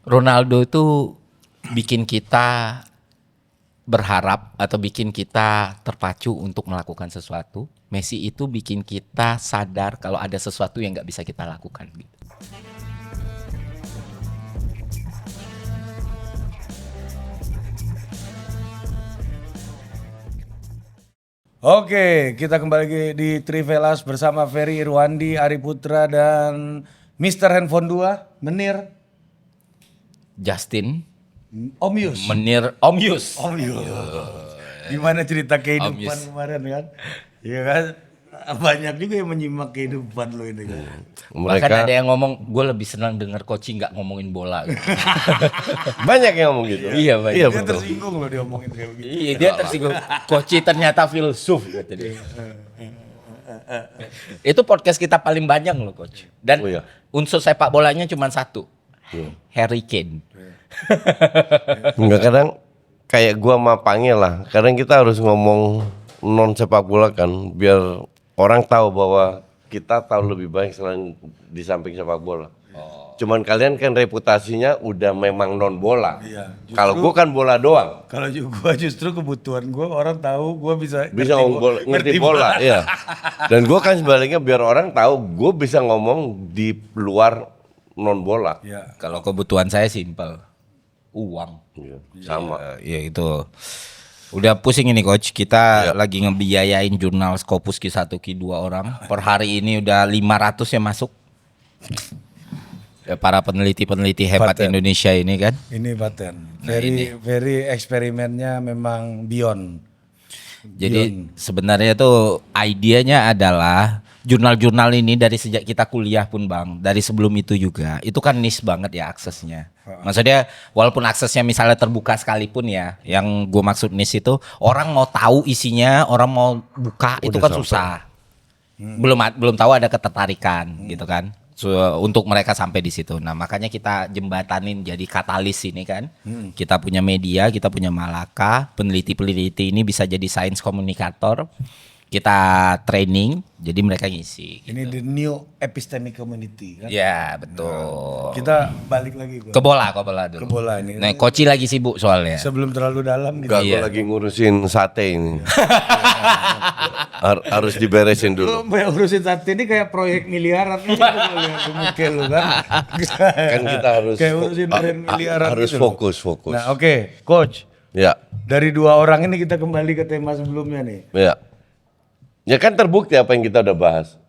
Ronaldo itu bikin kita berharap atau bikin kita terpacu untuk melakukan sesuatu. Messi itu bikin kita sadar kalau ada sesuatu yang nggak bisa kita lakukan. Gitu. Oke, kita kembali lagi di Trivelas bersama Ferry Irwandi, Ari Putra, dan Mr. Handphone 2, Menir. Justin, Om Yus. Menir, Om Yus. Om Yus. Gimana cerita kehidupan Om Yus. kemarin kan? Iya kan? Banyak juga yang menyimak kehidupan lo ini kan. Bahkan ada yang ngomong, gue lebih senang denger Koci nggak ngomongin bola. Gitu. Banyak yang ngomong gitu. Iya, banyak. Iya Dia betul. tersinggung loh dia omongin kayak begitu. Iya, dia tersinggung. Koci ternyata filsuf. Gitu dia. Itu podcast kita paling panjang loh, Coach. Dan Oh, iya. unsur sepak bolanya cuma satu. Harry Kane. Enggak, kadang kayak gua sama Pange lah. Kadang kita harus ngomong non sepak bola kan, biar orang tahu bahwa kita tahu lebih baik selain di samping sepak bola. Cuman kalian kan reputasinya udah memang non bola. Iya, Kalau gua kan bola doang. Kalau gua justru kebutuhan gua orang tahu gua bisa Ngomong bola, ngerti bola, iya. Dan gua kan sebaliknya biar orang tahu gua bisa ngomong di luar non bola. Iya. Kalau kebutuhan saya simpel. Uang. Iya, sama. Ya itu. Udah pusing ini Coach. Kita lagi ngebiayain jurnal Scopus Q1 Q2 orang. Per hari ini udah 500 yang masuk. Ya, para peneliti-peneliti hebat Paten. Indonesia ini kan. Ini paten. Nah, Very eksperimennya memang beyond. Jadi sebenarnya tuh idenya adalah jurnal-jurnal ini dari sejak kita kuliah pun Bang, dari sebelum itu juga, itu kan niche banget ya aksesnya. Maksudnya walaupun aksesnya misalnya terbuka sekalipun ya, yang gue maksud niche itu orang mau tahu isinya, orang mau buka itu kan susah. Belum tahu ada ketertarikan gitu kan. Untuk mereka sampai di situ. Nah, makanya kita jembatanin jadi katalis ini kan. Kita punya media, kita punya Malaka, peneliti-peneliti ini bisa jadi science komunikator. Kita training, jadi mereka ngisi. Ini the new epistemic community kan. Ya, betul. Kita balik lagi gua. Ke bola dulu. Ke bola ini. Nah, Koci lagi sibuk soalnya. Sebelum terlalu dalam gitu. Enggak, Iya. gua lagi ngurusin sate ini. Harus diberesin Lu dulu. urusin saat ini kayak proyek miliaran nih, lu lihat di muka lu kan. Kan kita harus kayak urusin brand miliaran harus gitu loh. fokus. Nah, oke, coach. Ya, Dari dua orang ini kita kembali ke tema sebelumnya nih. ya. Ya kan terbukti apa yang kita udah bahas.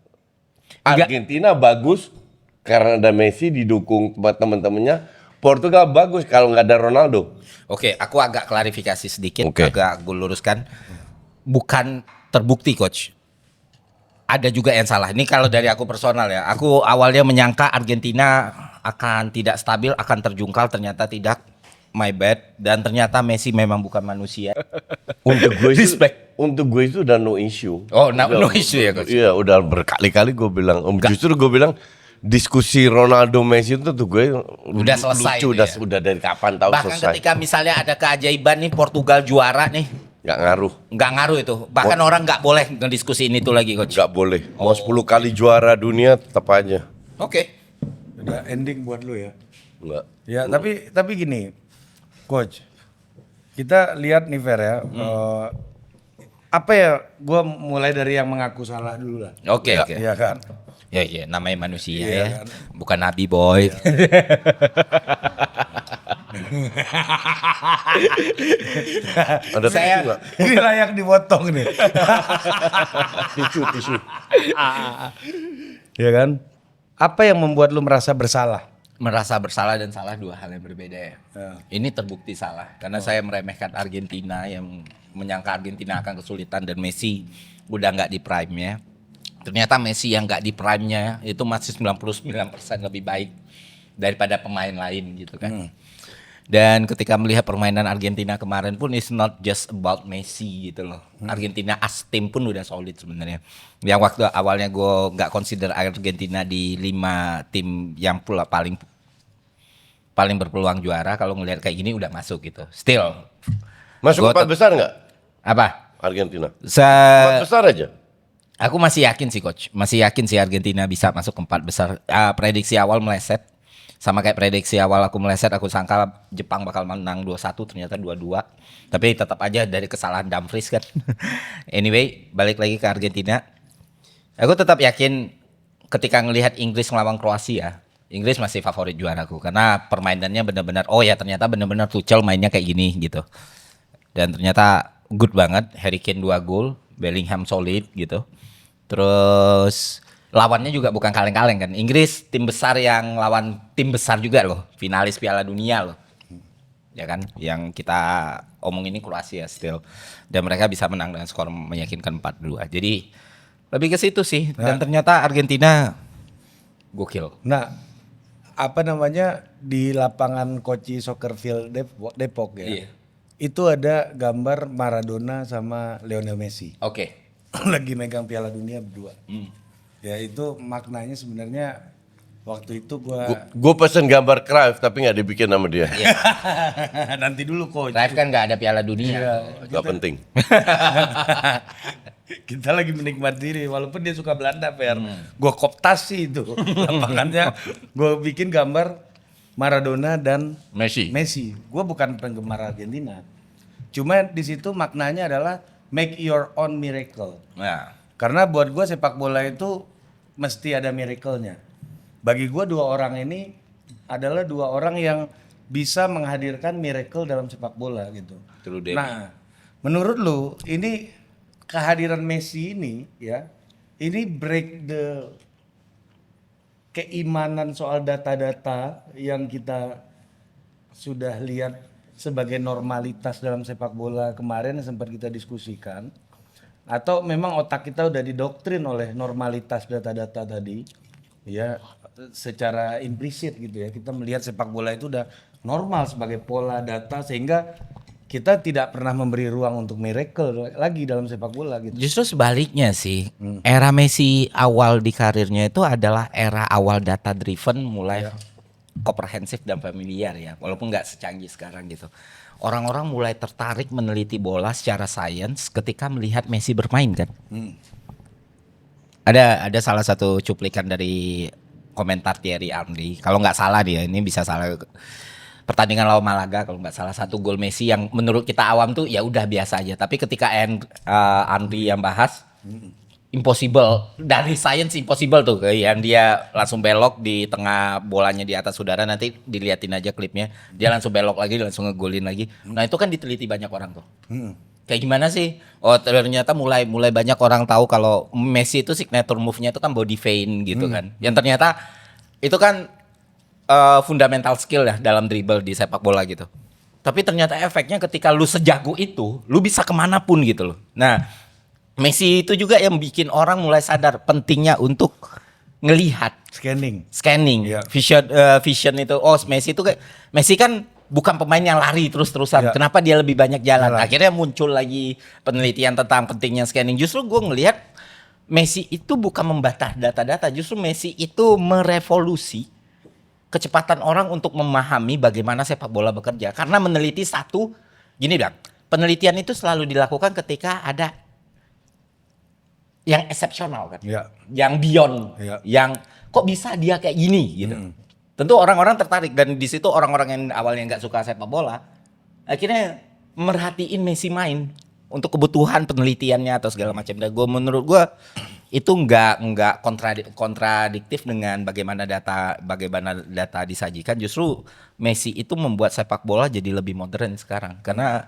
Argentina bagus karena ada Messi didukung teman-temannya. Portugal bagus kalau nggak ada Ronaldo. Oke, aku agak klarifikasi sedikit, Oke. agak gue luruskan. Bukan terbukti, Coach. Ada juga yang salah. Ini kalau dari aku personal ya. Aku awalnya menyangka Argentina akan tidak stabil, akan terjungkal, ternyata tidak. My bad. Dan ternyata Messi memang bukan manusia. Untuk gue itu udah no issue. Oh, no issue ya, Coach? Iya, udah berkali-kali gue bilang. Justru gue bilang diskusi Ronaldo Messi itu tuh gue Udah selesai lucu, itu ya? udah dari kapan tahu Bahkan selesai. ketika misalnya ada keajaiban nih Portugal juara nih, Nggak ngaruh, nggak ngaruh itu. Bahkan orang nggak boleh ngediskusiin itu lagi, Coach. nggak boleh. Mau 10 kali juara dunia tetap aja. Oke. Udah ending buat lu ya. Nggak. Ya, tapi gini, coach. Kita lihat nih Fer ya. Apa ya? Gua mulai dari yang mengaku salah dulu lah. Oke. Iya kan? Ya, namanya manusia Iya, ya. kan? Bukan nabi, boy. Ada Saya- tisu nggak? Ini layak dipotong nih. Tisu. Ya kan? Apa yang membuat lu merasa bersalah? Merasa bersalah dan salah dua hal yang berbeda ya. Ya. Ini terbukti salah karena saya meremehkan Argentina yang menyangka Argentina akan kesulitan dan Messi udah nggak di prime-nya. Ternyata Messi yang nggak di prime-nya itu masih 99% lebih baik daripada pemain lain gitu kan. Dan ketika melihat permainan Argentina kemarin pun it's not just about Messi gitu loh. Argentina as tim pun udah solid sebenarnya. Yang waktu awalnya gue nggak consider Argentina di 5 tim yang pula paling berpeluang juara, kalau ngelihat kayak gini udah masuk gitu. Still Masuk Gua 4 besar nggak apa? Argentina? 4 besar aja. Aku masih yakin sih coach, masih yakin sih Argentina bisa masuk ke 4 besar. Prediksi awal meleset. Sama kayak prediksi awal aku meleset, aku sangka Jepang bakal menang 2-1, ternyata 2-2. Tapi tetap aja dari kesalahan Dumfries kan. Anyway, balik lagi ke Argentina. Aku tetap yakin ketika ngelihat Inggris ngelawan Kroasia, Inggris masih favorit juaraku karena permainannya benar-benar ternyata benar-benar Tuchel mainnya kayak gini gitu. Dan ternyata good banget, Harry Kane 2 gol, Bellingham solid gitu. Terus lawannya juga bukan kaleng-kaleng kan. Inggris tim besar yang lawan tim besar juga loh, finalis Piala Dunia loh. Ya kan, yang kita omong ini Kroasia still. Dan mereka bisa menang dengan skor meyakinkan 4-2. Jadi lebih ke situ sih. Dan ternyata Argentina gokil. Nah, apa namanya di lapangan Koci Soccer Field Depok ya. Iya. Itu ada gambar Maradona sama Lionel Messi. Oke. Lagi megang Piala Dunia berdua. Ya itu maknanya sebenarnya waktu itu Gue pesen gambar Cruyff tapi nggak dibikin sama dia. nanti dulu Coach. Live kan nggak ada Piala Dunia. Gak penting. Kita lagi menikmati diri walaupun dia suka Belanda Per. Gua koptasi itu lapangannya. Gue bikin gambar Maradona dan Messi. Gue bukan penggemar Argentina. Cuma di situ maknanya adalah make your own miracle. Nah, Karena buat gue sepak bola itu mesti ada miracle-nya. Bagi gue dua orang ini adalah dua orang yang bisa menghadirkan miracle dalam sepak bola gitu. True, Demi. Nah, menurut lu ini kehadiran Messi ini ya, ini break the keimanan soal data-data yang kita sudah lihat sebagai normalitas dalam sepak bola kemarin yang sempat kita diskusikan, atau memang otak kita udah didoktrin oleh normalitas data-data tadi ya, secara implisit gitu ya, kita melihat sepak bola itu udah normal sebagai pola data sehingga kita tidak pernah memberi ruang untuk miracle lagi dalam sepak bola gitu. justru sebaliknya sih. Era Messi awal di karirnya itu adalah era awal data driven, mulai komprehensif dan familiar ya. Walaupun nggak secanggih sekarang gitu. Orang-orang mulai tertarik meneliti bola secara sains ketika melihat Messi bermain kan. Ada salah satu cuplikan dari komentar Thierry Henry. Kalau nggak salah dia, ini bisa salah. Pertandingan lawan Malaga kalau nggak salah, 1 gol Messi yang menurut kita awam tuh ya udah biasa aja. Tapi ketika Henry yang bahas, impossible, dari science impossible tuh, yang dia langsung belok di tengah, bolanya di atas udara, nanti diliatin aja klipnya, dia langsung belok lagi, langsung ngegolin lagi. Nah itu kan diteliti banyak orang tuh. Kayak gimana sih? Oh ternyata mulai banyak orang tahu kalau Messi itu signature move-nya itu kan body feint gitu kan. Yang ternyata itu kan fundamental skill ya dalam dribble di sepak bola gitu. Tapi ternyata efeknya ketika lu sejago itu, lu bisa kemanapun gitu loh. Nah Messi itu juga yang bikin orang mulai sadar pentingnya untuk ngelihat, scanning, Iya. vision itu. Oh Messi itu kayak, Messi kan bukan pemain yang lari terus-terusan. Iya. Kenapa dia lebih banyak jalan? Akhirnya muncul lagi penelitian tentang pentingnya scanning. Justru gue ngelihat Messi itu bukan membatah data-data, justru Messi itu merevolusi kecepatan orang untuk memahami bagaimana sepak bola bekerja. Karena meneliti satu, gini Bang, penelitian itu selalu dilakukan ketika ada yang eksepsional kan, yang beyond, yang kok bisa dia kayak gini gitu. Tentu orang-orang tertarik, dan di situ orang-orang yang awalnya nggak suka sepak bola, akhirnya merhatiin Messi main untuk kebutuhan penelitiannya atau segala macam. Dan menurut gue itu nggak kontradiktif dengan bagaimana data disajikan. Justru Messi itu membuat sepak bola jadi lebih modern sekarang, karena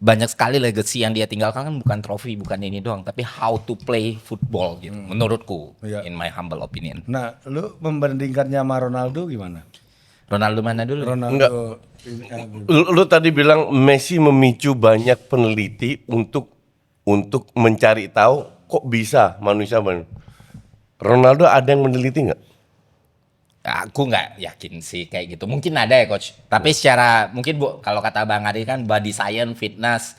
banyak sekali legacy yang dia tinggalkan kan bukan trofi, bukan ini doang, tapi how to play football gitu. Menurutku, in my humble opinion. Nah, lu membandingkannya sama Ronaldo gimana? Ronaldo mana dulu? Enggak. Lu tadi bilang Messi memicu banyak peneliti untuk mencari tahu kok bisa manusia. Ronaldo ada yang meneliti nggak? Aku nggak yakin sih kayak gitu. Mungkin ada ya coach. Tapi secara mungkin kalau kata Bang Ari kan body science, fitness,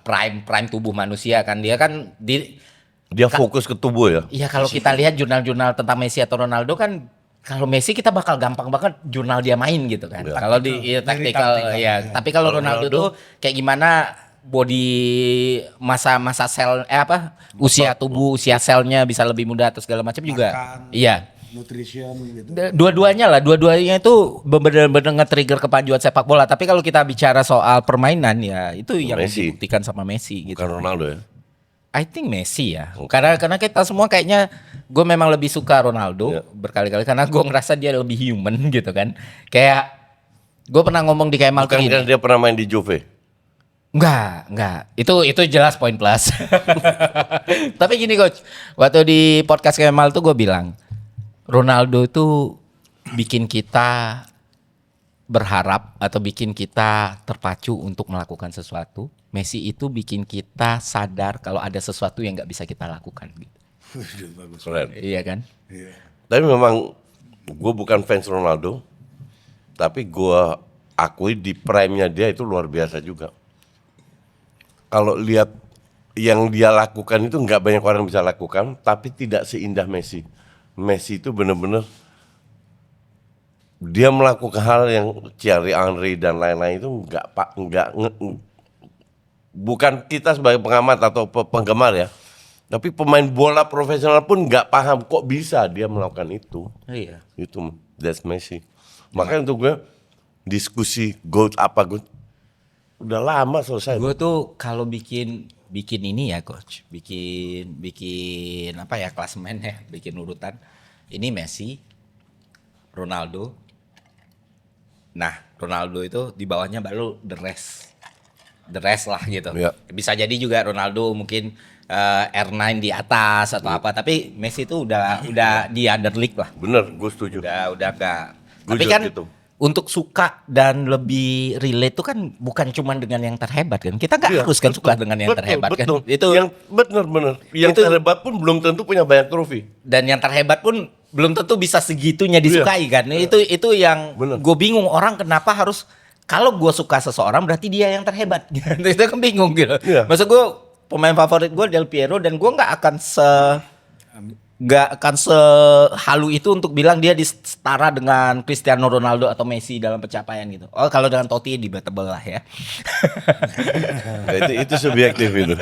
prime tubuh manusia kan, dia kan dia fokus ke tubuh ya. Iya, kalau kita lihat jurnal-jurnal tentang Messi atau Ronaldo kan, kalau Messi kita bakal gampang banget jurnal dia main gitu kan. Kalau di taktikal ya. Tapi kalau Ronaldo tuh kayak gimana body masa sel usia tubuh, usia selnya bisa lebih mudah atau segala macam juga. Iya. nutrition gitu. Dua-duanya lah, dua-duanya itu benar-benar nge-trigger kepajuan sepak bola. Tapi kalau kita bicara soal permainan ya itu yang Messi. dibuktikan sama Messi gitu. Bukan Ronaldo ya. I think Messi ya. Karena kita semua kayaknya gue memang lebih suka Ronaldo berkali-kali karena gue ngerasa dia lebih human gitu kan. Kayak gue pernah ngomong di Kemal tuh Bukan gini. kan dia pernah main di Juve. Enggak. Itu jelas poin plus. Tapi gini coach, waktu di podcast Kemal tuh gue bilang Ronaldo itu bikin kita berharap atau bikin kita terpacu untuk melakukan sesuatu. Messi itu bikin kita sadar kalau ada sesuatu yang nggak bisa kita lakukan. Gitu. Keren. Iya kan? Tapi memang gue bukan fans Ronaldo, tapi gue akui di prime-nya dia itu luar biasa juga. Kalau lihat yang dia lakukan itu nggak banyak orang bisa lakukan, tapi tidak seindah Messi. Messi itu benar-benar dia melakukan hal yang Thierry Henry dan lain-lain itu bukan kita sebagai pengamat atau penggemar ya, tapi pemain bola profesional pun nggak paham kok bisa dia melakukan itu. Iya. Itu that's Messi. Makanya untuk gue diskusi GOAT apa GOAT udah lama selesai. Gue tuh kalau bikin ini ya coach, bikin apa ya klasemen ya, bikin urutan. Ini Messi, Ronaldo. Nah, Ronaldo itu di bawahnya baru the rest lah gitu. Ya. Bisa jadi juga Ronaldo mungkin R9 di atas atau apa, tapi Messi itu udah di under league lah. Bener, gue setuju. Udah enggak. Gue Tapi juga kan gitu. untuk suka dan lebih relate itu kan bukan cuma dengan yang terhebat kan. Kita nggak Iya, harus kan betul, suka dengan yang betul, terhebat betul. kan. Itu yang bener. Yang itu- terhebat pun belum tentu punya banyak trofi. dan yang terhebat pun belum tentu bisa segitunya disukai kan. Itu yang Bener. gue bingung orang kenapa harus kalau gue suka seseorang berarti dia yang terhebat. Itu kan bingung gitu. Iya. Maksud gue pemain favorit gue Del Piero dan gue nggak akan sehalu itu untuk bilang dia setara dengan Cristiano Ronaldo atau Messi dalam pencapaian gitu. Oh kalau dengan Totti debatable lah ya. Nah, itu subjektif itu.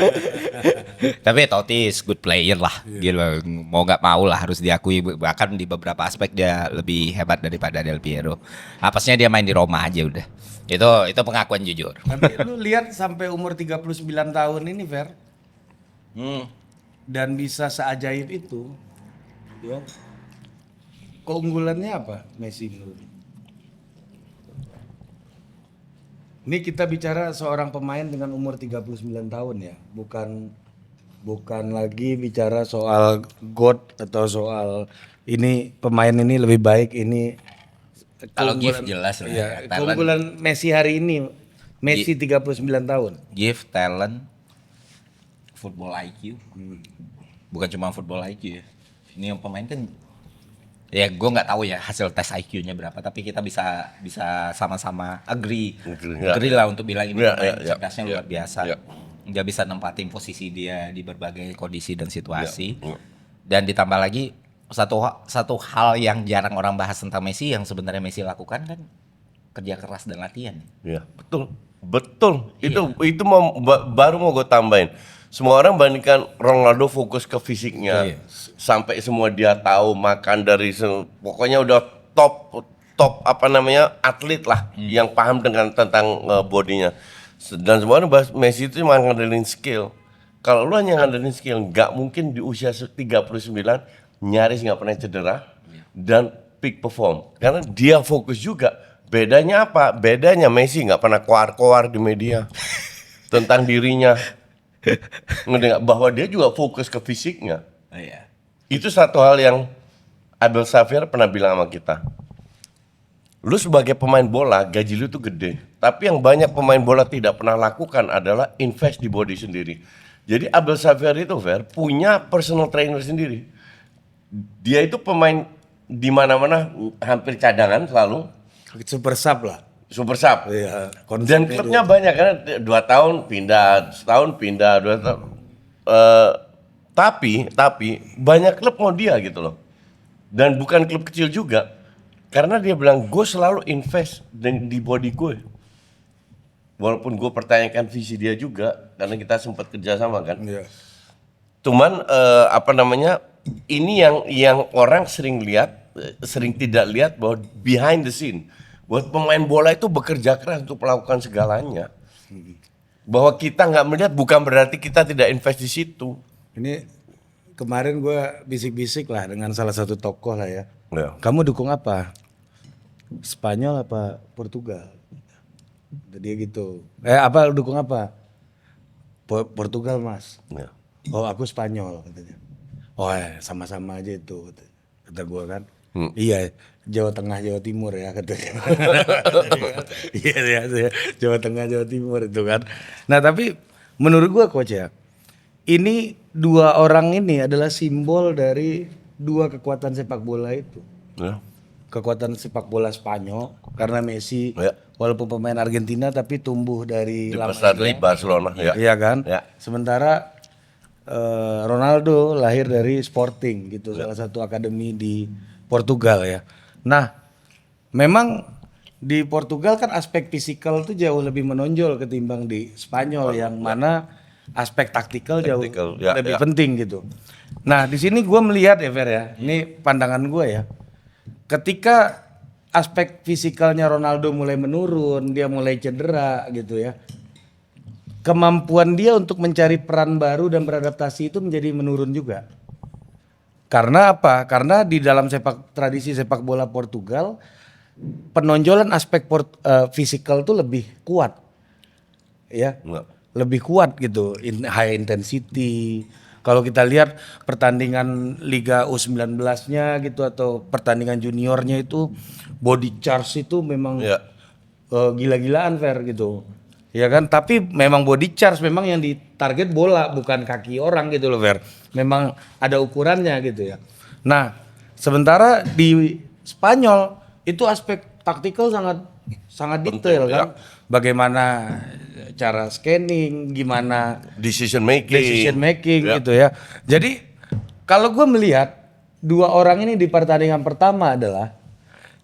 Tapi Totti is good player lah. Gitu. Mau nggak mau lah harus diakui bahkan di beberapa aspek dia lebih hebat daripada Del Piero. Apasnya dia main di Roma aja udah. Itu pengakuan jujur. Tapi lu lihat sampai umur 39 tahun ini Fer, dan bisa seajaib itu, ya. Keunggulannya apa Messi menurut lu? Ini kita bicara seorang pemain dengan umur 39 tahun ya, bukan lagi bicara soal GOAT atau soal ini pemain ini lebih baik ini. Kalau Keunggulan- gift jelas lah. ya, Talent, keunggulan Messi hari ini, Messi 39 tahun. gift, talent, football IQ. Bukan cuma football IQ ya. Ini yang pemain kan ya gue nggak tahu ya hasil tes IQ-nya berapa, tapi kita bisa sama-sama agree lah untuk bilang ini pemain cerdasnya luar biasa. Ya. Dia bisa nempatin posisi dia di berbagai kondisi dan situasi. Ya. Dan ditambah lagi satu hal yang jarang orang bahas tentang Messi yang sebenarnya Messi lakukan kan kerja keras dan latihan. Iya, betul. Itu baru mau gue tambahin. Semua orang bandingkan Ronaldo fokus ke fisiknya, sampai semua dia tahu makan dari pokoknya udah top atlet lah yang paham tentang bodinya. Dan semua orang bahas Messi itu cuma ngandelin skill. Kalau lu hanya ngandelin skill, nggak mungkin di usia 39 nyaris nggak pernah cedera dan peak perform karena dia fokus juga. Bedanya apa? Bedanya Messi nggak pernah koar-koar di media tentang dirinya, ngedengar bahwa dia juga fokus ke fisiknya. Iya. Itu satu hal yang Abel Xavier pernah bilang sama kita. Lu sebagai pemain bola gaji lu tuh gede, tapi yang banyak pemain bola tidak pernah lakukan adalah invest di body sendiri. Jadi Abel Xavier itu punya personal trainer sendiri. Dia itu pemain di mana-mana hampir cadangan selalu. Super sub lah. Super sub. Iya, Dan klubnya banyak kan 2 tahun pindah, setahun pindah, 2 tahun. Tapi banyak klub mau dia gitu loh. Dan bukan klub kecil juga. Karena dia bilang gue selalu invest di body gue. Walaupun gue pertanyakan visi dia juga karena kita sempat kerjasama kan. Iya. Cuman ini yang orang sering lihat sering tidak lihat bahwa behind the scene, buat pemain bola itu bekerja keras untuk melakukan segalanya. Bahwa kita nggak melihat bukan berarti kita tidak invest di situ. Ini kemarin gue bisik-bisik lah dengan salah satu tokoh lah ya. Ya. Kamu dukung apa? Spanyol apa Portugal? Dia gitu. Apa dukung apa? Portugal mas. Ya. Oh aku Spanyol katanya. Oh sama-sama aja itu kata gue kan. Iya Jawa Tengah Jawa Timur ya katanya. Iya Jawa Tengah Jawa Timur itu kan. Nah tapi menurut gue coach ya, ini dua orang ini adalah simbol dari dua kekuatan sepak bola itu. Ya. Kekuatan sepak bola Spanyol karena Messi Ya. walaupun pemain Argentina tapi tumbuh dari Dibesar di Barcelona. Ya. Iya kan? Ya. Sementara Ronaldo lahir dari Sporting gitu, salah satu akademi di Portugal ya. Nah, memang di Portugal kan aspek fisikal tuh jauh lebih menonjol ketimbang di Spanyol yang mana aspek taktikal jauh ya, lebih ya. penting gitu. Nah, di sini gue melihat ya Fer ya, ini pandangan gue ya. Ketika aspek fisikalnya Ronaldo mulai menurun, dia mulai cedera gitu ya. Kemampuan dia untuk mencari peran baru dan beradaptasi itu menjadi menurun juga. Karena apa? Karena di dalam tradisi sepak bola Portugal, penonjolan aspek fisikal itu lebih kuat. Ya. Enggak. Lebih kuat gitu, high intensity. Kalau kita lihat pertandingan Liga U19-nya gitu atau pertandingan juniornya itu body charge itu memang Ya. gila-gilaan Fer gitu. Ya kan, tapi memang body charge memang yang ditarget bola bukan kaki orang gitu loh Fer. Memang ada ukurannya gitu ya. Nah, sementara di Spanyol itu aspek taktikal sangat detail penting, kan. Bagaimana cara scanning, gimana Decision making. Ya. gitu ya. Jadi kalau gue melihat dua orang ini di pertandingan pertama adalah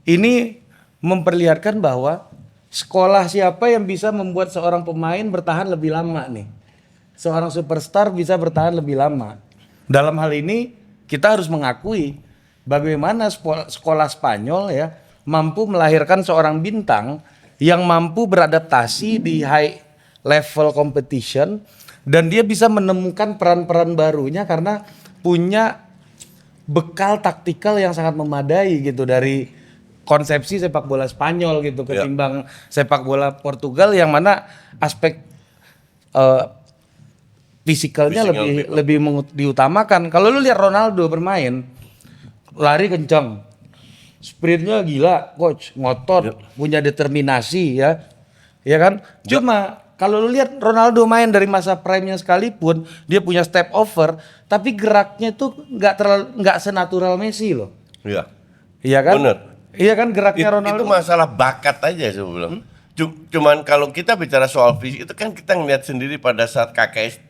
ini memperlihatkan bahwa sekolah siapa yang bisa membuat seorang pemain bertahan lebih lama nih. Seorang superstar bisa bertahan lebih lama. Dalam hal ini kita harus mengakui bagaimana sekolah Spanyol ya mampu melahirkan seorang bintang yang mampu beradaptasi di high level competition dan dia bisa menemukan peran-peran barunya karena punya bekal taktikal yang sangat memadai gitu dari konsepsi sepak bola Spanyol gitu ketimbang sepak bola Portugal yang mana aspek fisikalnya lebih diutamakan. Kalau lu lihat Ronaldo bermain, lari kencang, sprintnya gila, coach, ngotot, punya determinasi ya kan. Cuma kalau lu lihat Ronaldo main dari masa prime-nya sekalipun, dia punya step over, tapi geraknya tuh nggak senatural Messi loh. Iya. Iya kan? Bener. Iya kan geraknya Ronaldo. Itu masalah bakat aja saya bilang. Cuman kalau kita bicara soal fisik itu kan kita ngeliat sendiri pada saat KKS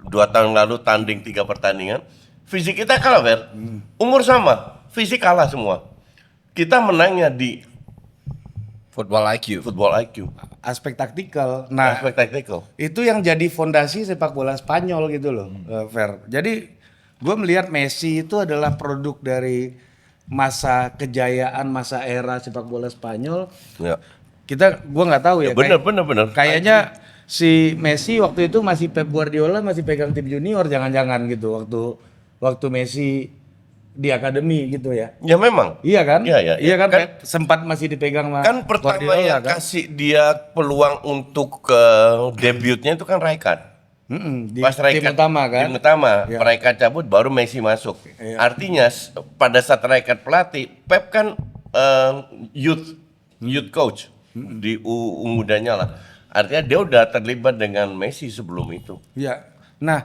2 tahun lalu tanding 3 pertandingan, fisik kita kalah Fer. Umur sama, fisik kalah semua. Kita menangnya di Football IQ. Aspek taktikal. Nah, aspek taktikal. itu yang jadi fondasi sepak bola Spanyol gitu loh, Fer. Jadi gue melihat Messi itu adalah produk dari masa kejayaan, masa era sepak bola Spanyol. Ya. Gue nggak tahu ya. Bener. Kayaknya si Messi waktu itu masih Pep Guardiola masih pegang tim junior, jangan-jangan gitu waktu Messi di akademi gitu ya. Ya memang. Iya kan? Iya kan, Pep sempat masih dipegang sama kan pertama Guardiola, yang kan? kasih dia peluang untuk debutnya itu kan Rijkaard. Di Pas tim utama kan? Tim utama, Ya. Rijkaard cabut baru Messi masuk. Iya. Artinya pada saat Rijkaard pelatih, Pep kan youth coach di mudanya lah. Artinya dia udah terlibat dengan Messi sebelum itu. Ya. Nah,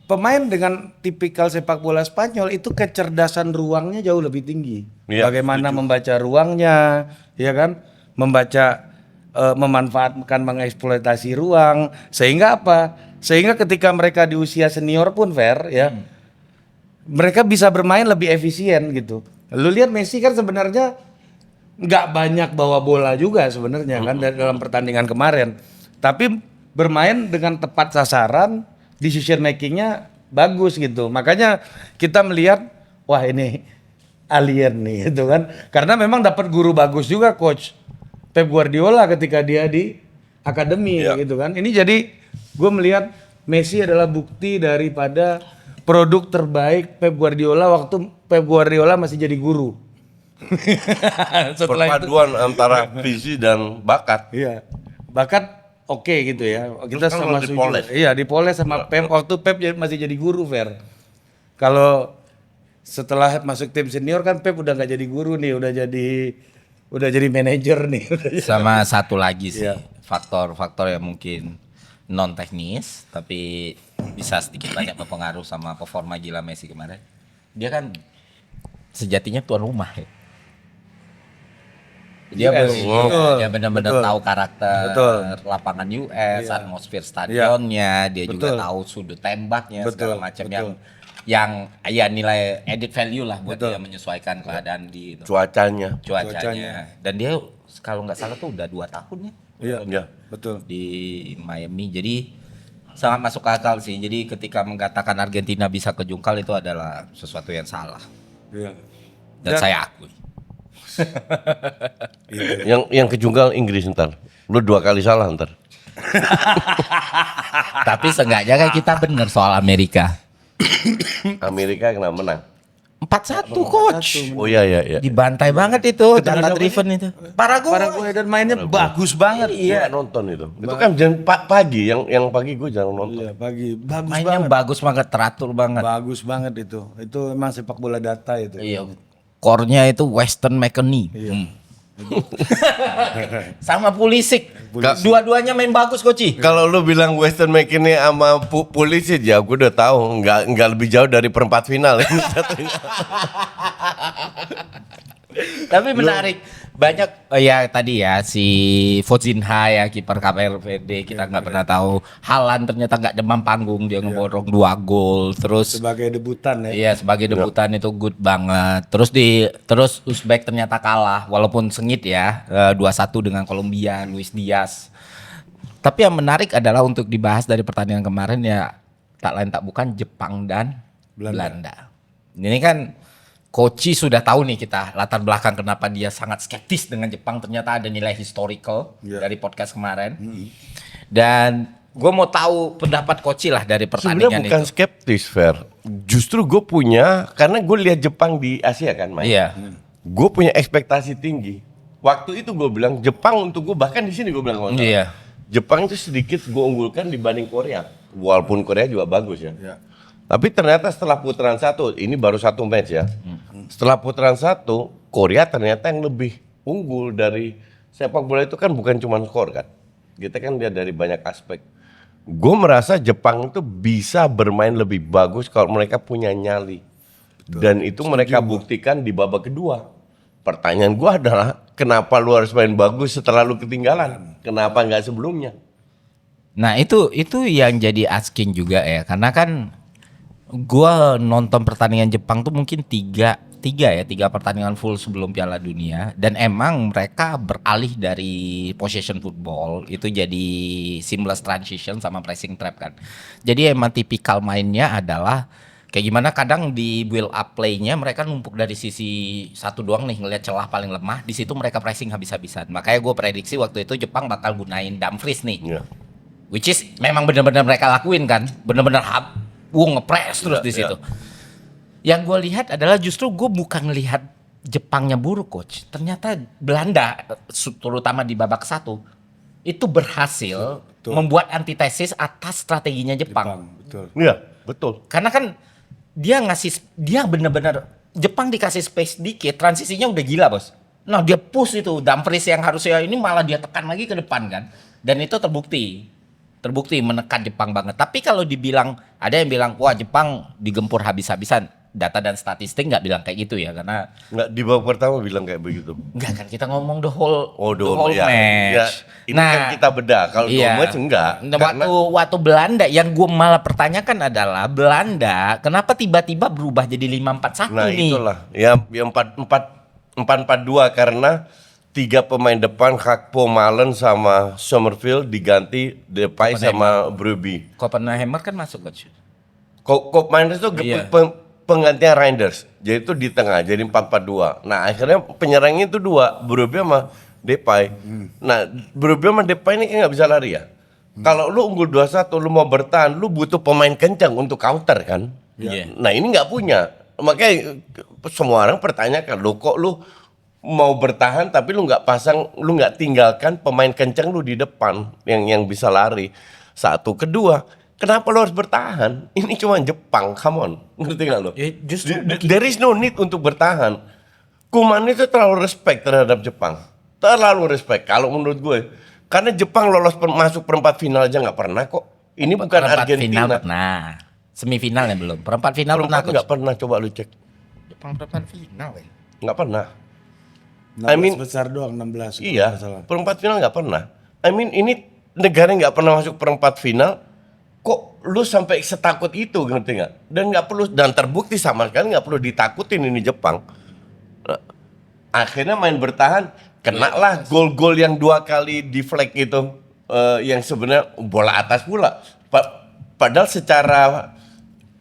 pemain dengan tipikal sepak bola Spanyol itu kecerdasan ruangnya jauh lebih tinggi. Iya, Bagaimana membaca ruangnya, ya kan? Memanfaatkan, mengeksploitasi ruang, sehingga apa? Sehingga ketika mereka di usia senior pun ya, mereka bisa bermain lebih efisien gitu. Lu lihat Messi kan sebenarnya nggak banyak bawa bola juga sebenarnya kan dalam pertandingan kemarin, tapi bermain dengan tepat sasaran, decision makingnya bagus gitu. Makanya kita melihat wah ini alien nih gitu kan. Karena memang dapat guru bagus juga coach Pep Guardiola ketika dia di akademi gitu kan. Ini jadi gue melihat Messi adalah bukti daripada produk terbaik Pep Guardiola waktu Pep Guardiola masih jadi guru. Setelah itu, Perpaduan antara visi dan bakat. iya, bakat oke gitu ya. Kita Terus kan sama lo setuju. dipoles. Iya, dipoles sama Pep waktu Pep masih jadi guru, Fer. Kalau setelah masuk tim senior kan Pep udah nggak jadi guru nih, udah jadi manajer nih. Sama satu lagi sih Iya. faktor-faktor yang mungkin non teknis tapi bisa sedikit banyak berpengaruh sama performa gila Messi kemarin. Dia kan sejatinya tuan rumah ya. Dia US, betul, dia benar-benar betul. tahu karakter Betul. lapangan US, Iya. atmosfer stadionnya, dia juga Betul. tahu sudut tembaknya Betul, segala macam betul. yang ya nilai edit value lah buat Betul. dia menyesuaikan keadaan di itu. Cuacanya. Cuacanya. Dan dia kalau nggak salah tuh udah 2 tahun ya Iya, Ya. betul. di Miami. Jadi sangat masuk akal sih. Jadi ketika mengatakan Argentina bisa kejungkal itu adalah sesuatu yang salah. Iya. Dan saya akui. Yang kejungkal Inggris ntar. Lu 2 kali salah ntar. Tapi seenggaknya kan kita bener soal Amerika. Amerika kena menang. 4-1 coach. Oh iya iya iya. Dibantai banget itu, data Keterangan driven itu. Paraguay. Paraguay dan mainnya bagus banget. Iya nonton itu. Itu kan jam pagi yang pagi gue jarang nonton. Iya, pagi. Bagus Mainnya banget. bagus banget, teratur banget. Bagus banget itu. Itu emang sepak bola data itu. Iya. Core-nya itu Western McKennie. Sama Pulisic. Dua-duanya main bagus Koci. Kalau lu bilang Western McKennie sama Pulisic ya gue udah tahu nggak lebih jauh dari perempat final ini satunya. Tapi menarik. Banyak ya tadi ya si Fozinha ya kiper KPRVD kita nggak pernah tahu. Haaland ternyata nggak demam panggung, dia ngeborong 2 gol. Terus Sebagai debutan ya. iya sebagai debutan itu good banget. Terus Uzbek ternyata kalah walaupun sengit ya 2-1 dengan Kolombia, Luis Diaz. Tapi yang menarik adalah untuk dibahas dari pertandingan kemarin ya tak lain tak bukan Jepang dan Belanda. Ini kan Koci sudah tahu nih kita latar belakang kenapa dia sangat skeptis dengan Jepang, ternyata ada nilai historical dari podcast kemarin. Dan gue mau tahu pendapat Koci lah dari Sebenarnya pertandingan bukan itu. skeptis Fer. Justru gue punya karena gue lihat Jepang di Asia kan main. Iya. Gue punya ekspektasi tinggi. Waktu itu gue bilang Jepang untuk gue bahkan di sini gue bilang kalau nggak salah, Iya. Jepang itu sedikit gue unggulkan dibanding Korea. Walaupun Korea juga bagus ya. Iya. Tapi ternyata setelah putaran 1, ini baru 1 match ya. Setelah putaran 1, Korea ternyata yang lebih unggul dari sepak bola itu kan bukan cuma skor kan. Kita kan lihat dari banyak aspek. Gue merasa Jepang itu bisa bermain lebih bagus kalau mereka punya nyali. Dan itu mereka buktikan di babak kedua. Pertanyaan gue adalah kenapa lu harus main bagus setelah lu ketinggalan? Kenapa nggak sebelumnya? Nah itu yang jadi asking juga ya, karena kan gua nonton pertandingan Jepang tuh mungkin tiga pertandingan full sebelum Piala Dunia, dan emang mereka beralih dari possession football itu jadi seamless transition sama pressing trap kan. Jadi emang tipikal mainnya adalah kayak gimana, kadang di build up play-nya mereka numpuk dari sisi satu doang nih, ngelihat celah paling lemah, di situ mereka pressing habis-habisan. Makanya gue prediksi waktu itu Jepang bakal gunain Dumfries nih. Ya. Which is memang benar-benar mereka lakuin kan, benar-benar ngepres terus di situ. Yang gue lihat adalah justru gue bukan ngelihat Jepangnya buruk coach. Ternyata Belanda terutama di babak 1 itu berhasil membuat antitesis atas strateginya Jepang. Betul. Iya, betul. Karena kan dia benar-benar Jepang dikasih space dikit, transisinya udah gila bos. Nah dia push itu Dumfries yang harusnya ini malah dia tekan lagi ke depan kan, dan itu terbukti menekan Jepang banget. Tapi kalau dibilang, ada yang bilang wah Jepang digempur habis-habisan, data dan statistik nggak bilang kayak gitu ya, karena Nggak di babak pertama bilang kayak begitu. enggak kan, kita ngomong the whole ya. match. Ya, ini kan kita bedah. Kalau iya. dua match enggak. Nah, waktu Belanda yang gue malah pertanyakan adalah Belanda kenapa tiba-tiba berubah jadi 5-4-1 Nah nih? itulah yang 4-4-2 karena 3 pemain depan Gakpo, Malen sama Summerfield diganti Depay sama Brobbey. Kopenhagen kan masuk coach. Kok main itu Iya. penggantian Reinders. Jadi itu di tengah, jadi 4-4-2. Nah akhirnya penyerangnya itu 2, Brobbey sama Depay. Nah Brobbey sama Depay ini kan nggak bisa lari ya. Kalau lu unggul 2-1, lu mau bertahan, lu butuh pemain kencang untuk counter kan. Iya. Nah ini nggak punya. Makanya semua orang pertanyakan, lu kok lu mau bertahan tapi lu nggak pasang, lu nggak tinggalkan pemain kencang lu di depan yang bisa lari. Satu, kedua, kenapa lo harus bertahan? Ini cuma Jepang, come on. Ngerti gak lo? Ya, justru There is no need untuk bertahan. Kuman itu terlalu respect terhadap Jepang. Terlalu respect kalau menurut gue. Karena Jepang lolos masuk perempat final aja nggak pernah kok. Ini bukan perempat final Argentina. pernah. Semifinalnya belum. Perempat final Perempat pernah. nggak pernah, coba lu cek. Jepang perempat final ya. Nggak pernah. 16 I mean- besar doang 16. kalau Iya, nggak salah. perempat final nggak pernah. I mean ini negara yang nggak pernah masuk perempat final, kok lu sampai setakut itu, ngerti nggak? Dan nggak perlu, dan terbukti sama sekali nggak perlu ditakutin ini Jepang. Nah, akhirnya main bertahan, kena lah gol-gol yang 2 kali deflect itu, yang sebenarnya bola atas pula. Padahal secara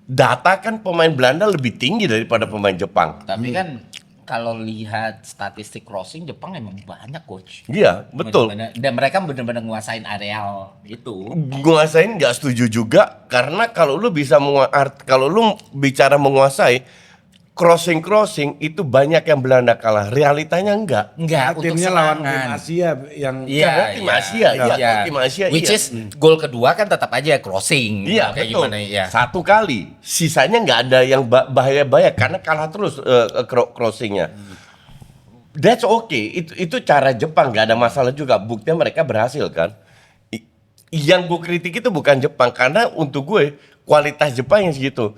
data kan pemain Belanda lebih tinggi daripada pemain Jepang. Tapi kan kalau lihat statistik crossing Jepang emang banyak coach. Iya, betul. Bener-bener. Dan mereka benar-benar nguasain areal itu. Nguasain nggak setuju juga karena kalau lu bisa kalau lu bicara menguasai crossing itu banyak yang Belanda kalah, realitanya enggak. Enggak, untuk Timnya lawan tim serangan. Asia yang Iya, Karena tim Asia, iya, tim Asia, Which iya. is gol kedua kan tetap aja crossing. Iya, Kayak betul. gimana ya. 1 kali, sisanya nggak ada yang bahaya-bahaya karena kalah terus crossingnya. That's okay, itu cara Jepang, nggak ada masalah juga. Buktinya mereka berhasil kan. Yang gue kritik itu bukan Jepang karena untuk gue kualitas Jepang yang segitu.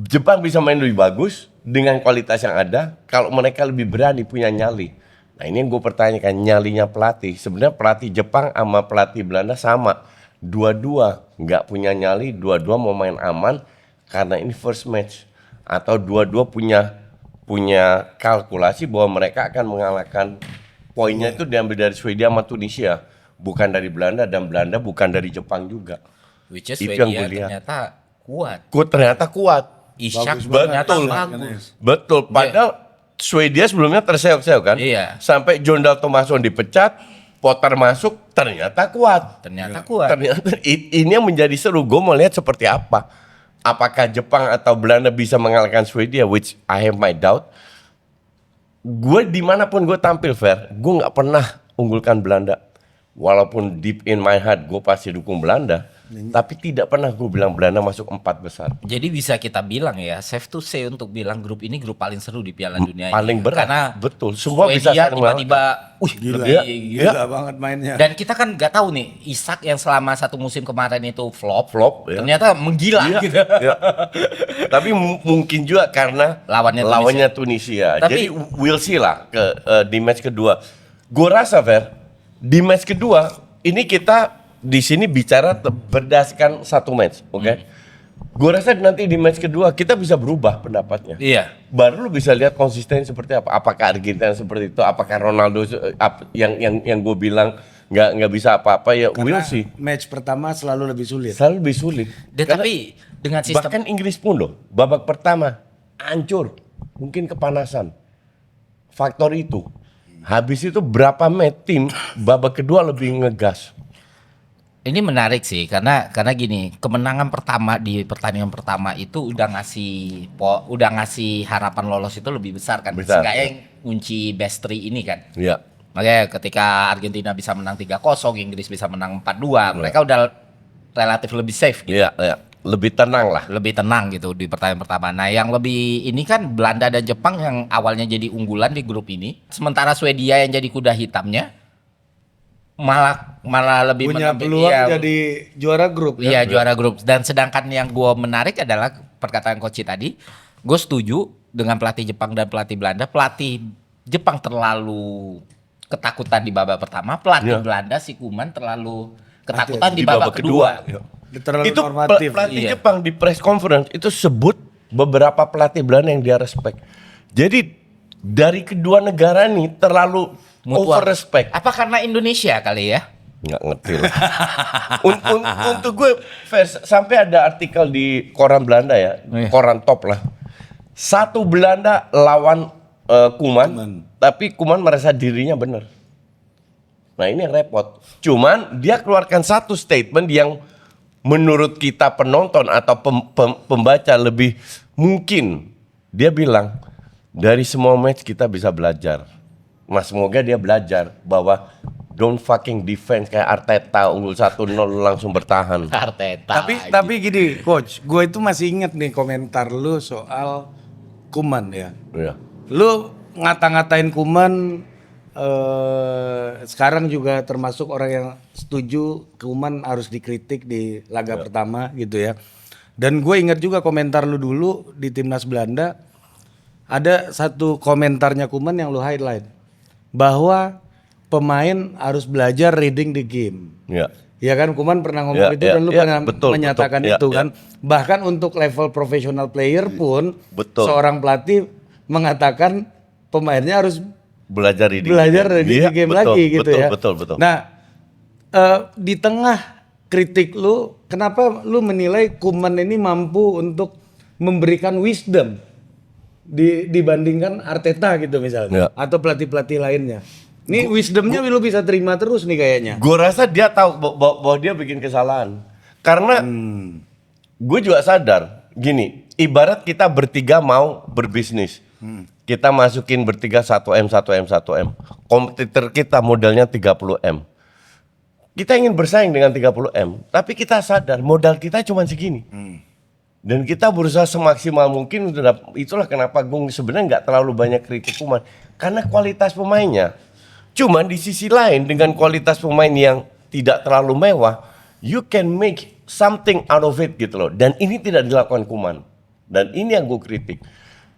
Jepang bisa main lebih bagus dengan kualitas yang ada kalau mereka lebih berani punya nyali. Nah ini yang gue pertanyakan, nyalinya pelatih. Sebenarnya pelatih Jepang sama pelatih Belanda sama. Dua-dua nggak punya nyali, dua-dua mau main aman karena ini first match. Atau dua-dua punya kalkulasi bahwa mereka akan mengalahkan, poinnya itu diambil dari Swedia sama Tunisia. Bukan dari Belanda, dan Belanda bukan dari Jepang juga. Which is Itu yang Swedia gue lihat. ternyata kuat. Ternyata kuat. Ishak Bagus ternyata banget. bagus. Betul, padahal Swedia sebelumnya terseok-seok kan? Iya. Sampai Jon Dahl Tomasson dipecat, Potter masuk, ternyata kuat. Ternyata kuat. Ternyata ini yang menjadi seru. Gue mau lihat seperti apa. Apakah Jepang atau Belanda bisa mengalahkan Swedia, which I have my doubt. Gue dimanapun gue tampil, Fer, gue nggak pernah unggulkan Belanda. Walaupun deep in my heart gue pasti dukung Belanda, tapi tidak pernah gue bilang Belanda masuk 4 besar. Jadi bisa kita bilang ya, safe to say untuk bilang grup ini grup paling seru di Piala Dunia Paling ini. berat, Karena betul. Semua bisa Swedia saling tiba-tiba, Gila. lebih Iya. Gila banget mainnya. Dan kita kan nggak tahu nih, Ishak yang selama 1 musim kemarin itu flop, ya. ternyata menggila Iya, gitu. iya. Tapi mungkin juga karena Lawannya Tunisia. Tapi- Jadi we'll see lah di match kedua. Gue rasa, Fer, di match kedua ini kita di sini bicara berdasarkan 1 match, oke? Gue rasa nanti di match kedua kita bisa berubah pendapatnya. Iya. Baru lu bisa lihat konsisten seperti apa. Apakah Argentina seperti itu? Apakah Ronaldo yang gue bilang nggak bisa apa-apa ya? Karena We'll see. match pertama selalu lebih sulit. Selalu lebih sulit. Tapi dengan sistem Bahkan Inggris pun loh, babak pertama hancur, mungkin kepanasan. Faktor itu. Habis itu berapa match tim babak kedua lebih ngegas. ini menarik sih karena gini, kemenangan pertama di pertandingan pertama itu udah ngasih harapan lolos itu lebih besar kan. Besar. Seenggaknya kunci best three ini kan. Iya. Makanya ketika Argentina bisa menang 3-0, Inggris bisa menang 4-2, mereka udah relatif lebih safe gitu. Iya, iya. Lebih tenang lah. Lebih tenang gitu di pertandingan pertama. Nah, yang lebih ini kan Belanda dan Jepang yang awalnya jadi unggulan di grup ini, sementara Swedia yang jadi kuda hitamnya malah lebih Punya menampil- peluang iya, jadi juara grup iya, kan? juara grup. Dan sedangkan yang gue menarik adalah perkataan Coach tadi, gue setuju dengan pelatih Jepang dan pelatih Belanda. Pelatih Jepang terlalu ketakutan di babak pertama, pelatih Iya. Belanda si Kuman terlalu ketakutan di babak kedua. Iya. Terlalu Itu normatif. pelatih Iya. Jepang di press conference itu sebut beberapa pelatih Belanda yang dia respect. Jadi dari kedua negara nih terlalu Mutual. over respect. Apa karena Indonesia kali ya? Nggak ngerti lah. Untuk gue, Fers, sampai ada artikel di koran Belanda ya, Oh iya. koran top lah. Satu Belanda lawan Koeman, tapi Koeman merasa dirinya benar. Nah ini yang repot. Cuman dia keluarkan satu statement yang menurut kita penonton atau pembaca lebih mungkin. Dia bilang dari semua match kita bisa belajar. Mas semoga dia belajar bahwa don't fucking defense kayak Arteta unggul 1-0 langsung bertahan. Arteta. Tapi gini, coach, gue itu masih inget nih komentar lu soal Koeman ya. Iya. Lu ngata-ngatain Koeman sekarang juga termasuk orang yang setuju Koeman harus dikritik di laga pertama gitu ya. Dan gue ingat juga komentar lu dulu di Timnas Belanda, ada satu komentarnya Koeman yang lu highlight bahwa pemain harus belajar reading the game. Iya. Ya kan Koeman pernah ngomong itu dan lu pernah betul, menyatakan betul. itu kan. Bahkan untuk level profesional player pun seorang pelatih mengatakan pemainnya harus Belajar reading game lagi gitu ya. Betul. Nah, di tengah kritik lu, kenapa lu menilai Koeman ini mampu untuk memberikan wisdom dibandingkan Arteta gitu misalnya, atau pelatih-pelatih lainnya? Ini wisdomnya lu bisa terima terus nih kayaknya. Gue rasa dia tahu bahwa dia bikin kesalahan. Karena gue juga sadar, gini, ibarat kita bertiga mau berbisnis. Kita masukin bertiga 1M. Kompetitor kita modalnya 30M. Kita ingin bersaing dengan 30M, tapi kita sadar modal kita cuma segini. Dan kita berusaha semaksimal mungkin untuk itulah kenapa gue sebenarnya nggak terlalu banyak kritik Koeman. Karena kualitas pemainnya. Cuman di sisi lain dengan kualitas pemain yang tidak terlalu mewah, you can make something out of it gitu loh. Dan ini tidak dilakukan Koeman. Dan ini yang gue kritik.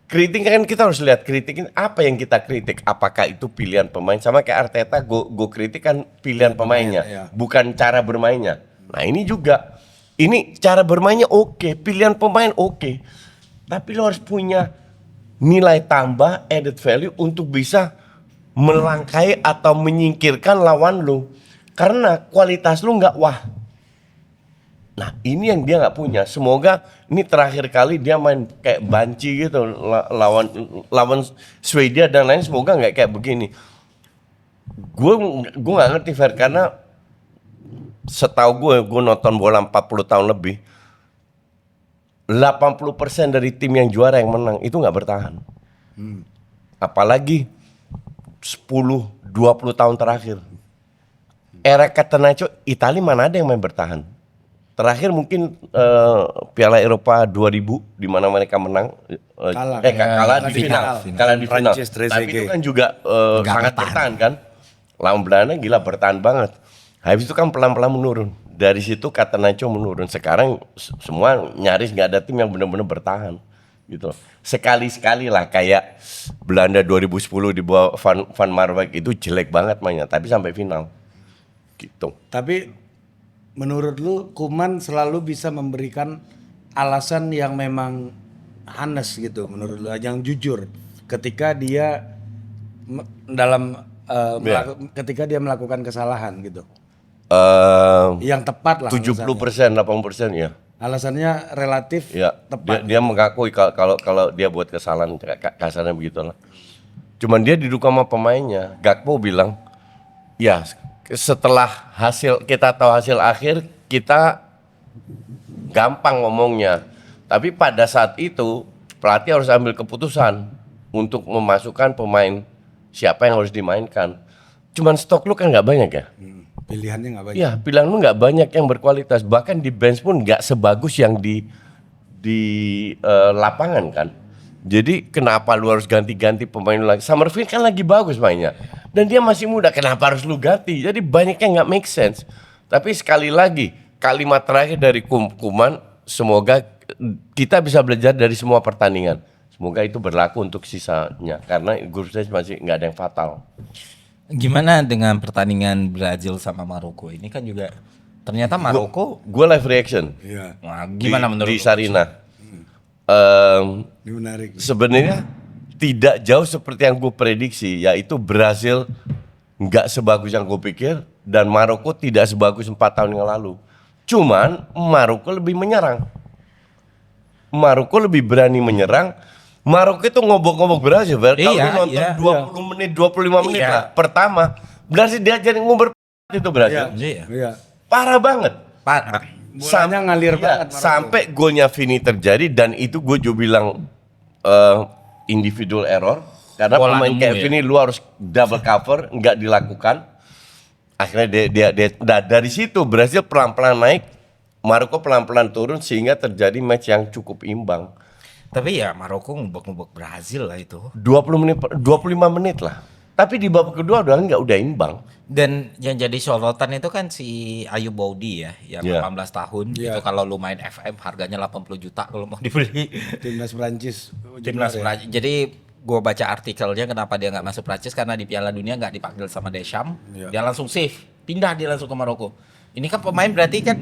Kritik kan kita harus lihat kritikin apa yang kita kritik. Apakah itu pilihan pemain sama kayak Arteta gue kritik kan pilihan pemainnya, bukan cara bermainnya. Nah ini juga, ini cara bermainnya oke, pilihan pemain oke. Tapi lo harus punya nilai tambah added value untuk bisa melangkai atau menyingkirkan lawan lo. Karena kualitas lo nggak wah. Nah ini yang dia nggak punya. Semoga ini terakhir kali dia main kayak banci gitu lawan Swedia dan lain. Semoga nggak kayak begini. Gue nggak ngerti Fer, karena setahu gue nonton bola 40 tahun lebih. 80% dari tim yang juara yang menang itu nggak bertahan. Apalagi 10-20 tahun terakhir. Era Catenaccio Italia mana ada yang main bertahan. Terakhir mungkin Piala Eropa 2000 di mana mereka menang kalah di final. Tapi itu kan juga sangat bertahan kan. Lawan Belanda gila bertahan banget. Habis itu kan pelan-pelan menurun. Dari situ Catenaccio menurun. Sekarang semua nyaris nggak ada tim yang benar-benar bertahan gitu. Sekali-sekali lah kayak Belanda 2010 di bawah Van Marwijk itu jelek banget mainnya, tapi sampai final. Gitu. Tapi menurut lu Koeman selalu bisa memberikan alasan yang memang honest gitu menurut lu, yang jujur ketika dia ketika dia melakukan kesalahan gitu. Yang tepat lah. 70%, 80% ya. Alasannya relatif tepat. Dia mengakui kalau dia buat kesalahan, kasarnya begitulah. Cuman dia didukung sama pemainnya. Gakpo bilang, ya setelah kita tahu hasil akhir, kita gampang ngomongnya. Tapi pada saat itu pelatih harus ambil keputusan untuk memasukkan pemain siapa yang harus dimainkan. Cuman stok lu kan nggak banyak ya. Pilihannya nggak banyak. Ya pilihan lu nggak banyak yang berkualitas. Bahkan di bench pun nggak sebagus yang di lapangan kan. Jadi kenapa lu harus ganti-ganti pemain lagi? Summerfield kan lagi bagus mainnya. Dan dia masih muda, kenapa harus lu ganti? Jadi banyak yang nggak make sense. Tapi sekali lagi, kalimat terakhir dari Koeman, semoga kita bisa belajar dari semua pertandingan. Semoga itu berlaku untuk sisanya. Karena grup stage masih nggak ada yang fatal. Gimana dengan pertandingan Brazil sama Maroko? Ini kan juga ternyata Maroko. Gue live reaction. Iya. Nah, gimana menurut di Sarina? Ini menarik. Sebenarnya tidak jauh seperti yang gue prediksi, yaitu Brazil nggak sebagus yang gue pikir dan Maroko tidak sebagus 4 tahun yang lalu. Cuman Maroko lebih menyerang, Maroko lebih berani menyerang, Maroko itu ngobok-ngobok Brazil. Kalau Iya, lu nonton iya. 20 menit, 25 menit Iya. lah pertama, Brazil dia jadi ngober itu Brazil. Iya. Iya. Parah banget. Parah. Bolanya ngalir banget Maroko. Sampai golnya Vini terjadi dan itu gue juga bilang individual error karena Bola pemain nemu kayak ya. Vini lu harus double cover nggak dilakukan. Akhirnya dari situ Brazil pelan-pelan naik, Maroko pelan-pelan turun sehingga terjadi match yang cukup imbang. Tapi ya Maroko ngubek-ngubek Brazil lah itu. 20 menit 25 menit lah. Tapi di babak kedua udah imbang. Dan yang jadi sorotan itu kan si Ayu Boudi ya, yang Iya. 18 tahun. Iya. Itu kalau lu main FM harganya 80 juta kalau mau dibeli. Timnas Prancis. Timnas Junior ya. Prancis. Jadi gue baca artikelnya kenapa dia nggak masuk Prancis karena di Piala Dunia nggak dipanggil sama Deschamps. Iya. Dia langsung save, pindah dia langsung ke Maroko. Ini kan pemain berarti kan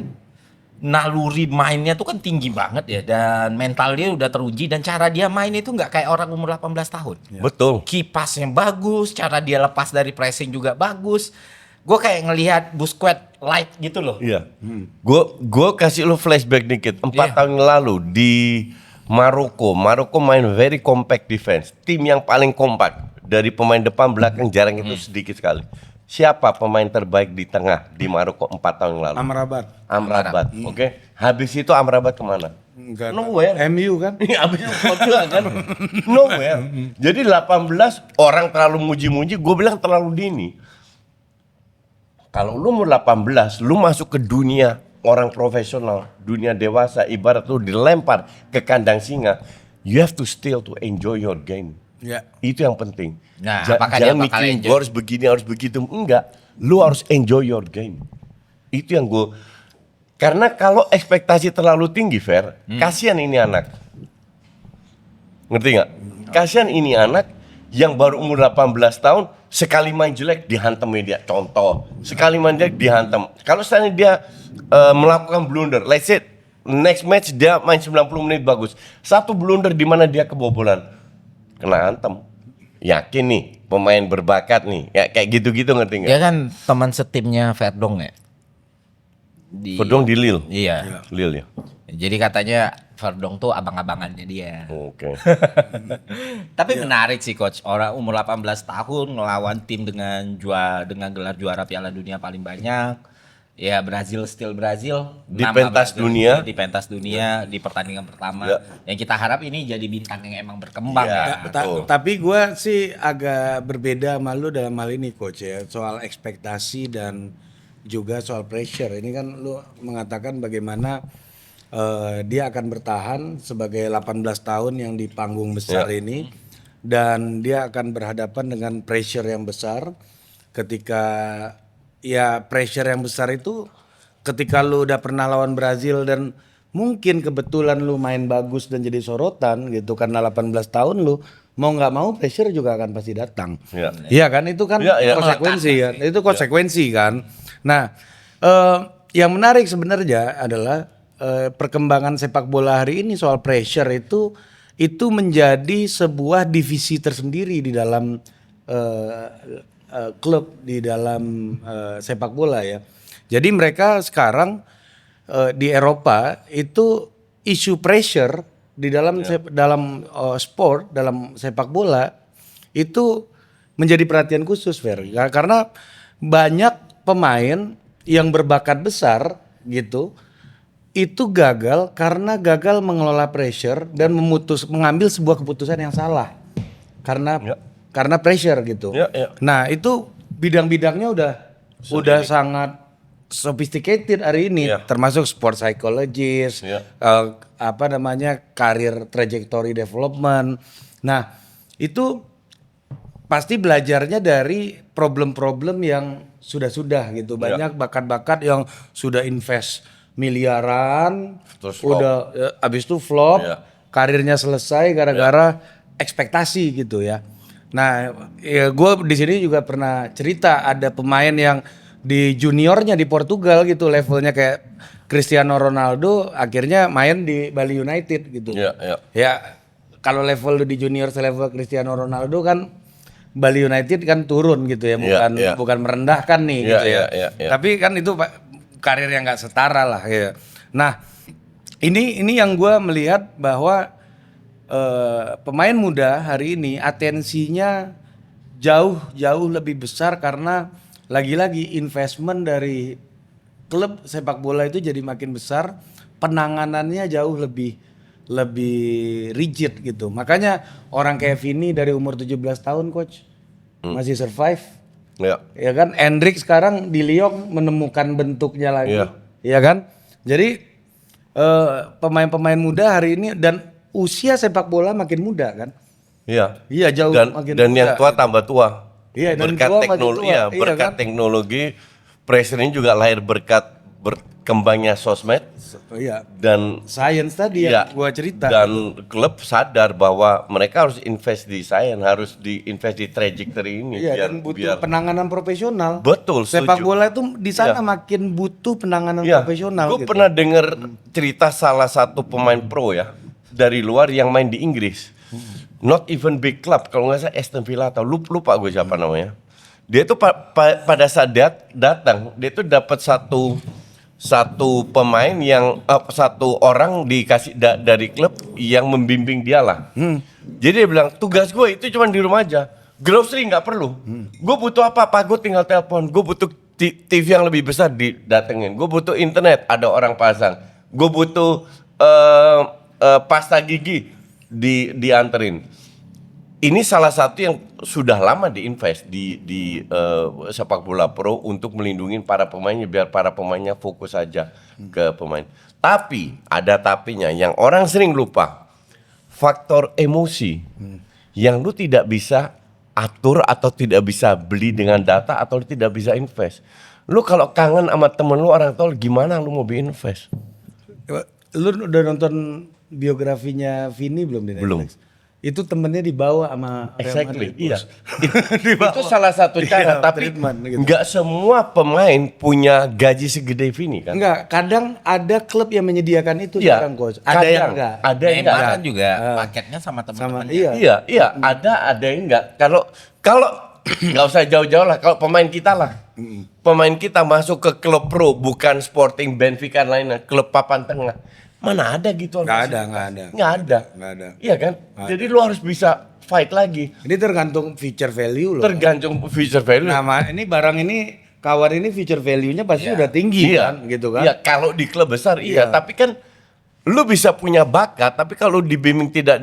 naluri mainnya tuh kan tinggi banget ya dan mental dia udah teruji dan cara dia main itu nggak kayak orang umur 18 tahun. Betul. Kipasnya bagus, cara dia lepas dari pressing juga bagus. Gue kayak ngelihat Busquets light gitu loh. Iya. Gue kasih lu flashback dikit. 4 Iya. tahun lalu di Maroko main very compact defense. Tim yang paling kompak dari pemain depan belakang jarang itu sedikit sekali. Siapa pemain terbaik di tengah di Maroko 4 tahun lalu? Amrabat. Amrabat. Oke. Habis itu Amrabat kemana? Enggak. Nowhere. MU kan? Habis itu Portugal kan? Nowhere. Jadi 18 orang terlalu muji-muji, gue bilang terlalu dini. Kalau lu umur 18, lu masuk ke dunia orang profesional, dunia dewasa, ibarat lu dilempar ke kandang singa, you have to still to enjoy your game. Ya. Itu yang penting. Nah, apakah dia jangan bakal mikirin enjoy? gue harus begini, harus begitu. Enggak. Lu harus enjoy your game. Itu yang gue... Karena kalau ekspektasi terlalu tinggi, Fer, kasihan ini anak. Ngerti nggak? Kasihan ini anak yang baru umur 18 tahun, sekali main jelek dihantam media. Contoh, sekali main jelek dihantam. Kalau seandainya dia melakukan blunder, let's say next match dia main 90 menit bagus. Satu blunder di mana dia kebobolan, kena hantam. Yakin nih, pemain berbakat nih. Ya kayak gitu-gitu ngerti nggak? Dia kan teman setimnya Verdong ya. Verdong di Lille. Iya. Lille ya. Jadi katanya Verdong tuh abang-abangannya dia. Oke. Tapi menarik sih coach, orang umur 18 tahun ngelawan tim dengan gelar juara Piala Dunia paling banyak. Ya Brazil still Brazil. Di Nama pentas Brazil dunia. di pentas dunia di pertandingan pertama. Ya. Yang kita harap ini jadi bintang yang emang berkembang Ya. ya. Betul. Tapi gue sih agak berbeda sama lu dalam hal ini coach ya, soal ekspektasi dan juga soal pressure. Ini kan lu mengatakan bagaimana dia akan bertahan sebagai 18 tahun yang di panggung besar Ya. ini dan dia akan berhadapan dengan pressure yang besar ketika ya pressure yang besar itu ketika lu udah pernah lawan Brazil dan mungkin kebetulan lu main bagus dan jadi sorotan gitu karena 18 tahun lu mau nggak mau pressure juga akan pasti datang. Ya. Iya kan itu kan Ya, ya. konsekuensi kan. Itu konsekuensi kan. Nah, yang menarik sebenarnya adalah perkembangan sepak bola hari ini soal pressure itu menjadi sebuah divisi tersendiri di dalam klub di dalam sepak bola ya. Jadi mereka sekarang di Eropa itu isu pressure di dalam sport dalam sepak bola itu menjadi perhatian khusus Fer. Karena banyak pemain yang berbakat besar gitu itu gagal karena gagal mengelola pressure dan mengambil sebuah keputusan yang salah karena pressure gitu. Ya, ya. Nah itu bidang-bidangnya udah sangat sophisticated hari ini, Ya. termasuk sport psychologist, Ya. career trajectory development. Nah itu pasti belajarnya dari problem-problem yang sudah gitu. Banyak bakat-bakat yang sudah invest miliaran, Terus flop. abis itu flop, Iya. karirnya selesai gara-gara ekspektasi gitu ya. Nah, ya gue di sini juga pernah cerita ada pemain yang di juniornya di Portugal gitu levelnya kayak Cristiano Ronaldo, akhirnya main di Bali United gitu. Ya, ya. Ya kalau level lu di junior selevel Cristiano Ronaldo kan Bali United kan turun gitu ya, bukan merendahkan nih Iya, gitu ya. iya, iya. Tapi kan itu karir yang nggak setara lah ya. Nah, ini yang gue melihat bahwa pemain muda hari ini atensinya jauh lebih besar karena lagi-lagi investment dari klub sepak bola itu jadi makin besar, penanganannya jauh lebih rigid gitu. Makanya orang kayak Vini dari umur 17 tahun coach masih survive. Ya. Ya kan, Endrick sekarang di Lyon menemukan bentuknya lagi. Iya. Ya kan? Jadi pemain-pemain muda hari ini dan usia sepak bola makin muda kan? Iya. Iya, jauh makin dan muda. yang tua tambah tua. Iya, dan berkat tua makin teknologi, tua. ya, Iya, berkat kan? teknologi, pressure ini juga lahir berkat berkembangnya sosmed Iya. dan Science tadi ya, yang gua cerita. dan klub sadar bahwa mereka harus invest di science, harus diinvest di trajectory ini Iya, biar dan butuh penanganan profesional. Betul, Sepak setuju. bola itu di sana Iya. makin butuh penanganan ya, profesional. gue gitu. pernah dengar cerita salah satu pemain pro ya dari luar yang main di Inggris. Not even big club, kalau nggak salah Aston Villa atau lupa gue siapa namanya. Dia tuh pada saat datang, dia tuh dapat satu pemain yang satu orang dikasih dari klub yang membimbing dia lah. Jadi dia bilang tugas gue itu cuma di rumah aja, grocery nggak perlu. Gue butuh apa gue tinggal telepon. Gue butuh TV yang lebih besar didatengin. Gue butuh internet ada orang pasang. Gue butuh pasta gigi dianterin. Ini salah satu yang sudah lama diinvest di sepak bola pro untuk melindungi para pemainnya biar para pemainnya fokus saja ke pemain. Tapi ada tapinya yang orang sering lupa. Faktor emosi yang lu tidak bisa atur atau tidak bisa beli dengan data atau lu tidak bisa invest. Lu kalau kangen sama temen lu orang tol gimana lu mau invest? Lu udah nonton biografinya Vini belum di Netflix? Belum. Itu temennya dibawa sama Real Exactly, Madrid, iya. Dibawa. Itu salah satu cara, Iya, tapi treatment gitu. nggak semua pemain punya gaji segede Vini kan? Enggak, kadang ada klub yang menyediakan itu Iya, sekarang coach. Ada yang enggak. Ada yang Neymar enggak. kan juga paketnya sama teman-temannya. Iya. Iya, ada yang enggak. Kalau nggak usah jauh-jauh lah. Kalau pemain kita lah, pemain kita masuk ke klub pro, bukan Sporting, Benfica lainnya, klub papan tengah. Mana ada gitu? Nggak ada. Iya kan? Jadi lu harus bisa fight lagi. Ini tergantung future value loh. Tergantung future value. Nah, ini barang ini kawan ini future value-nya pasti udah tinggi kan, gitu kan? Iya, kalau di klub besar iya, tapi kan lu bisa punya bakat, tapi kalau dibimbing tidak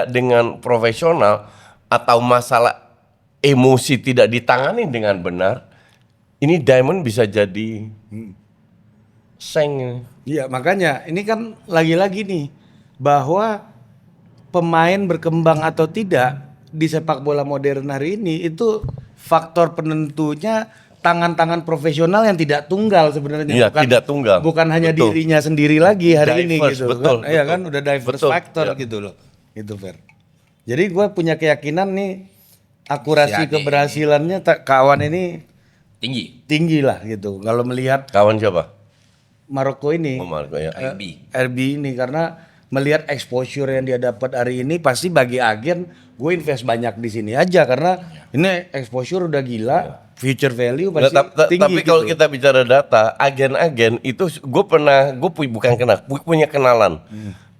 dengan profesional atau masalah emosi tidak ditangani dengan benar, ini diamond bisa jadi seng. Iya, makanya ini kan lagi-lagi nih bahwa pemain berkembang atau tidak di sepak bola modern hari ini itu faktor penentunya tangan-tangan profesional yang tidak tunggal sebenarnya. Iya, tidak tunggal. Bukan hanya Betul. dirinya sendiri lagi hari ini Diverse, gitu. betul, kan? Iya betul. kan udah diverse Betul, factor iya. gitu loh. Itu Fer. Jadi gue punya keyakinan nih akurasi Si Ade keberhasilannya kawan ini Tinggi. lah gitu. Kalau melihat Kawan siapa? Maroko ini. Oh, Marco ya. RB ini karena melihat exposure yang dia dapat hari ini pasti bagi agen gue invest banyak di sini aja karena ini exposure udah gila, future value pasti tinggi. Tapi gitu. kalau kita bicara data, agen-agen itu gue punya kenalan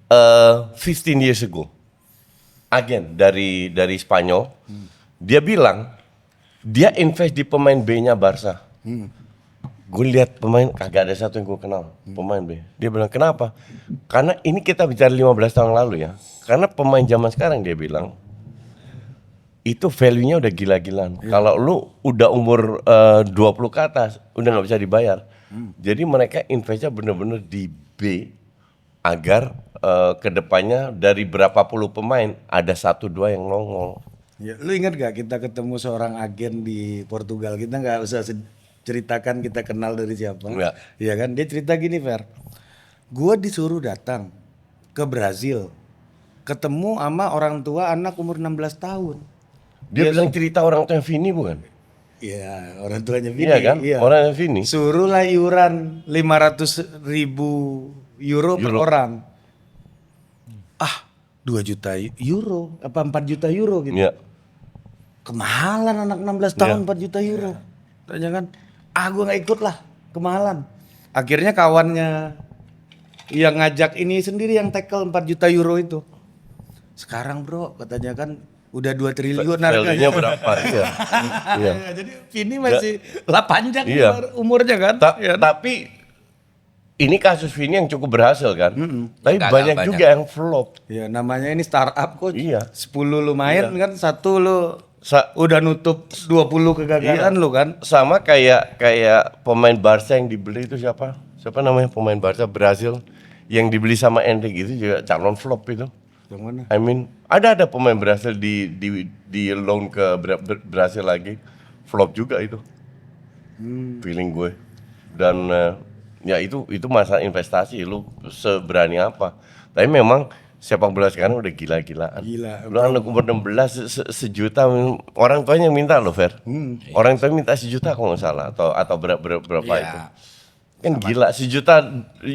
15 years ago. Agen dari Spanyol. Dia bilang dia invest di pemain B-nya Barca. Gue lihat pemain kagak ada satu yang gue kenal pemain B. Dia bilang kenapa? Karena ini kita bicara 15 tahun lalu ya. Karena pemain zaman sekarang dia bilang itu value-nya udah gila-gilaan. Kalau lu udah umur 20 ke atas udah nggak bisa dibayar. Jadi mereka investnya bener-bener di B agar kedepannya dari berapa puluh pemain ada 1-2 yang nongol. Ya, lu ingat gak kita ketemu seorang agen di Portugal, kita nggak usah ceritakan kita kenal dari siapa. Enggak. Iya kan, dia cerita gini Fer, gue disuruh datang ke Brazil, ketemu sama orang tua anak umur 16 tahun. Dia bilang cerita orang tua Vini bukan? Iya, orang tuanya Vini. Iya kan? Iya. Orangnya Vini. Suruhlah iuran 500.000 euro per orang. 2 juta euro, apa 4 juta euro gitu. Iya. Kemahalan anak 16 tahun 4 juta euro. Tanya kan, gue gak ikut lah, kemahalan. Akhirnya kawannya yang ngajak ini sendiri yang tackle 4 juta euro itu. Sekarang bro katanya kan udah 2 triliun Value-nya harganya. berapa? Iya. Iya. Jadi Vini masih lah panjang Iya. umurnya kan. Iya. Tapi ini kasus Vini yang cukup berhasil kan. Tapi Gagal banyak banyak. juga yang flop. Ya namanya ini startup coach. Iya. 10 lumayan kan, 1 lu Sa- udah nutup 20 kegagalan lu kan. Sama kayak pemain Barca yang dibeli itu siapa? Siapa namanya pemain Barca Brasil yang dibeli sama Endrick itu juga calon flop itu. Yang mana? I mean, ada pemain Brasil di loan ke Brasil lagi, flop juga itu. Feeling gue. Dan ya itu masalah investasi, lu seberani apa. Tapi memang sepak bola sekarang udah gila-gilaan. Gila. Lu anak umur 16 sejuta, orang tuanya minta lo, Fer. Orang tuanya minta sejuta kalau nggak salah, atau berapa Iya. itu. Kan gila, sejuta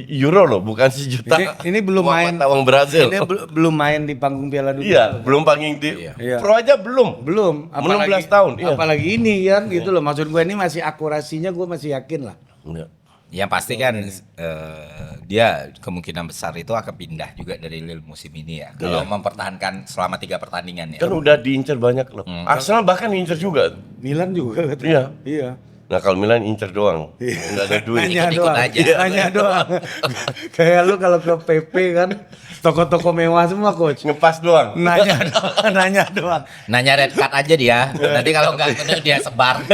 euro loh, bukan sejuta. Ini belum main. Tawang Brazil. Ini belum main di panggung Piala Dunia. Iya, belum panggil di Iya. pro aja belum. Belum. 16 tahun, iya. Apalagi ini kan gitu loh. Maksud gue ini masih akurasinya gue masih yakin lah. Iya. Yang pasti kan dia kemungkinan besar itu akan pindah juga dari Lille musim ini ya. Kalau mempertahankan selama 3 pertandingan ya. Kan udah diincar banyak loh. Arsenal bahkan incar juga. Milan juga katanya. Iya. Iya. Nah kalau Milan incar doang, nggak ada duit. Hanya Ikut-ikut doang. aja. Hanya doang. Kayak lu kalau ke PP kan toko-toko mewah semua coach. Ngepas doang. Nanya doang, nanya doang. Nanya red card aja dia. Nanti kalau nggak bener dia sebar.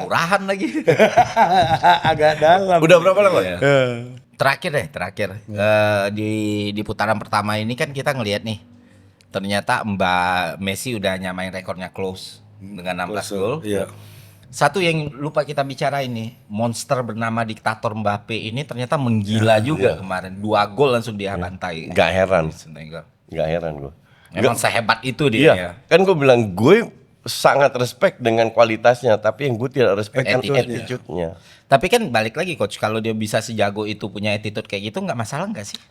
Murahan lagi. Agak dalam. Udah berapa lama? Terakhir. Di putaran pertama ini kan kita ngelihat nih. Ternyata Mbak Messi udah nyamain rekornya close dengan 16 gol. Iya. Satu yang lupa kita bicara ini, monster bernama diktator Mbappe ini ternyata menggila juga kemarin. 2 gol langsung dia bantai. Nggak heran. Senegal. Nggak heran gue. Emang sehebat itu dia Iya. ya. Kan gue bilang gue sangat respect dengan kualitasnya, tapi yang gue tidak respect kan itu Attitude-nya. attitude-nya. Tapi kan balik lagi coach, kalau dia bisa sejago itu punya attitude kayak gitu nggak masalah nggak sih?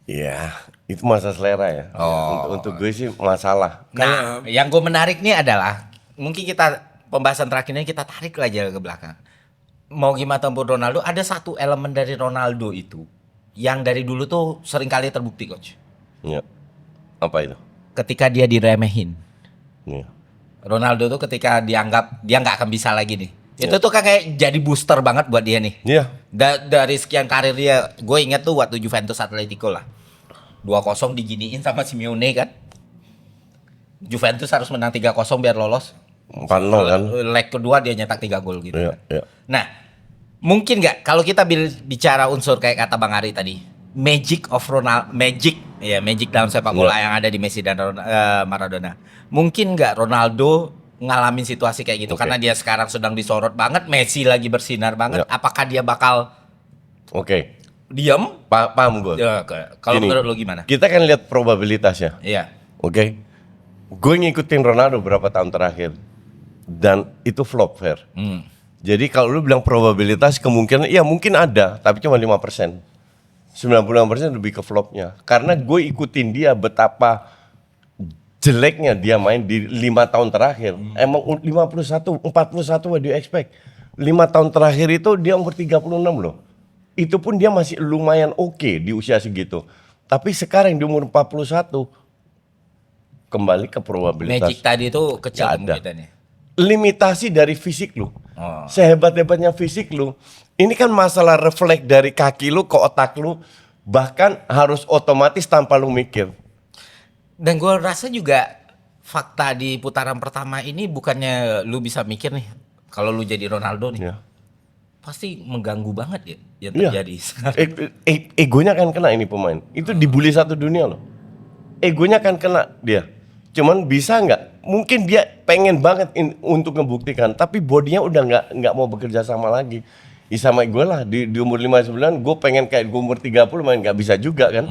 Iya, itu masalah selera ya. Untuk gue sih masalah. Nah, yang gue menarik nih adalah mungkin kita pembahasan terakhirnya kita tarik aja ke belakang. Mau gimana pun Ronaldo, ada satu elemen dari Ronaldo itu yang dari dulu tuh sering kali terbukti coach. Iya. Apa itu? Ketika dia diremehin, Iya. Ronaldo tuh ketika dianggap dia nggak akan bisa lagi nih. Itu tuh kan kayak jadi booster banget buat dia nih. Iya. Dari sekian karir dia, gue inget tuh waktu Juventus Atletico lah. 2-0 diginiin sama Simeone kan. Juventus harus menang 3-0 biar lolos. 4-0 kan? Leg kedua dia nyetak 3 gol gitu. Iya, kan. iya. Nah, mungkin nggak kalau kita bicara unsur kayak kata Bang Ari tadi, magic dalam sepak bola yang ada di Messi dan Maradona. Mungkin nggak Ronaldo ngalamin situasi kayak gitu karena dia sekarang sedang disorot banget, Messi lagi bersinar banget. Apakah dia bakal Oke. diam? Paham gue. Ya, kalau Gini, menurut lu gimana? Kita kan lihat probabilitasnya. Iya. Oke. Gue ngikutin Ronaldo berapa tahun terakhir. Dan itu flop, Fer. Jadi kalau lu bilang probabilitas kemungkinan, ya mungkin ada, tapi cuma 5%. 96% lebih ke flopnya. Karena gue ikutin dia betapa jeleknya dia main di 5 tahun terakhir. Emang 41 what do you expect? 5 tahun terakhir itu dia umur 36 loh. Itu pun dia masih lumayan oke di usia segitu. Tapi sekarang di umur 41 kembali ke probabilitas. Magic tadi itu kecil Nggak ada. kemungkinannya. Limitasi dari fisik lu. Oh. Sehebat-hebatnya fisik lu. Ini kan masalah refleks dari kaki lu ke otak lu. Bahkan harus otomatis tanpa lu mikir. Dan gue rasa juga fakta di putaran pertama ini bukannya lu bisa mikir nih kalau lu jadi Ronaldo nih. Ya. Pasti mengganggu banget ya yang Iya. terjadi. Egonya kan kena ini pemain. Itu dibully satu dunia loh. Egonya kan kena dia. Cuman bisa nggak? Mungkin dia pengen banget untuk ngebuktikan, tapi bodinya udah nggak mau bekerja sama lagi. Ya sama gue lah di umur 59 gue pengen kayak gue umur 30 main nggak bisa juga kan?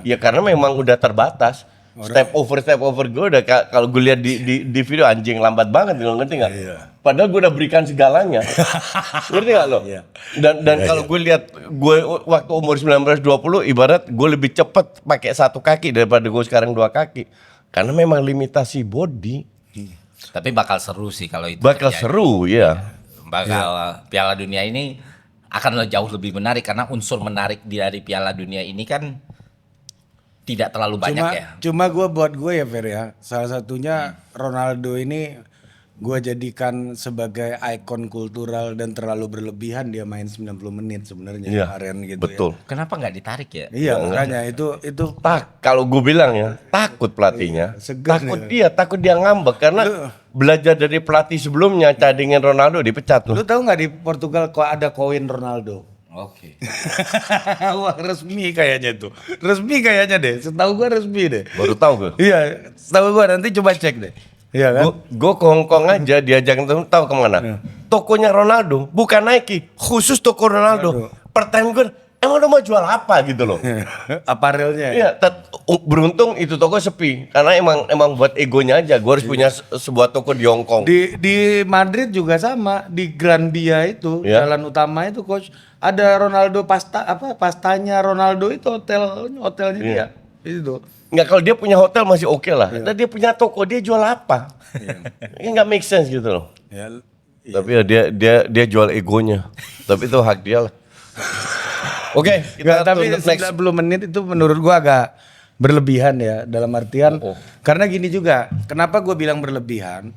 Ya karena memang udah terbatas. Step over gue udah kalau gue lihat di video anjing lambat banget lo ngerti nggak? Padahal gue udah berikan segalanya. Ngerti nggak lo? Dan kalau gue lihat gue waktu umur 19-20 ibarat gue lebih cepet pakai satu kaki daripada gue sekarang 2 kaki. Karena memang limitasi body. Tapi bakal seru sih kalau itu Bakal terjadi. seru ya. bakal Piala Dunia ini akan jauh lebih menarik karena unsur menarik dari Piala Dunia ini kan tidak terlalu banyak ya. Cuma buat gue ya Fer ya, salah satunya Ronaldo ini gue jadikan sebagai ikon kultural dan terlalu berlebihan dia main 90 menit sebenarnya kemarin gitu betul. ya. Kenapa nggak ditarik ya? Iya makanya itu Kalau gue bilang ya, takut pelatihnya. segan Takut dia ngambek karena belajar dari pelatih sebelumnya cadingin Ronaldo dipecat Lu loh. tahu nggak di Portugal kok ada koin Ronaldo? Oke. Wah resmi kayaknya tuh. Resmi kayaknya deh. Setahu gua resmi deh. Baru tahu gue. Iya, setahu gua nanti coba cek deh. Iya kan? Gue ke Hongkong aja diajak temen tahu kemana? Tokonya Ronaldo, bukan Nike, khusus toko Ronaldo. Pertanyaan gue, emang lo mau jual apa gitu loh? Aparelnya. Iya, beruntung itu toko sepi karena emang buat egonya aja. Gue harus punya sebuah toko di Hongkong. Di Madrid juga sama, di Grandia itu, Ya. jalan utama itu coach, ada Ronaldo pastanya Ronaldo itu hotelnya dia. Itu. Nggak, kalau dia punya hotel masih oke lah. Dan dia punya toko, dia jual apa? Ini nggak make sense gitu loh. Ya, Tapi ya dia jual egonya. Tapi itu hak dia lah. Oke, kita tapi next. 90 menit itu menurut gua agak berlebihan ya dalam artian karena gini juga. Kenapa gua bilang berlebihan?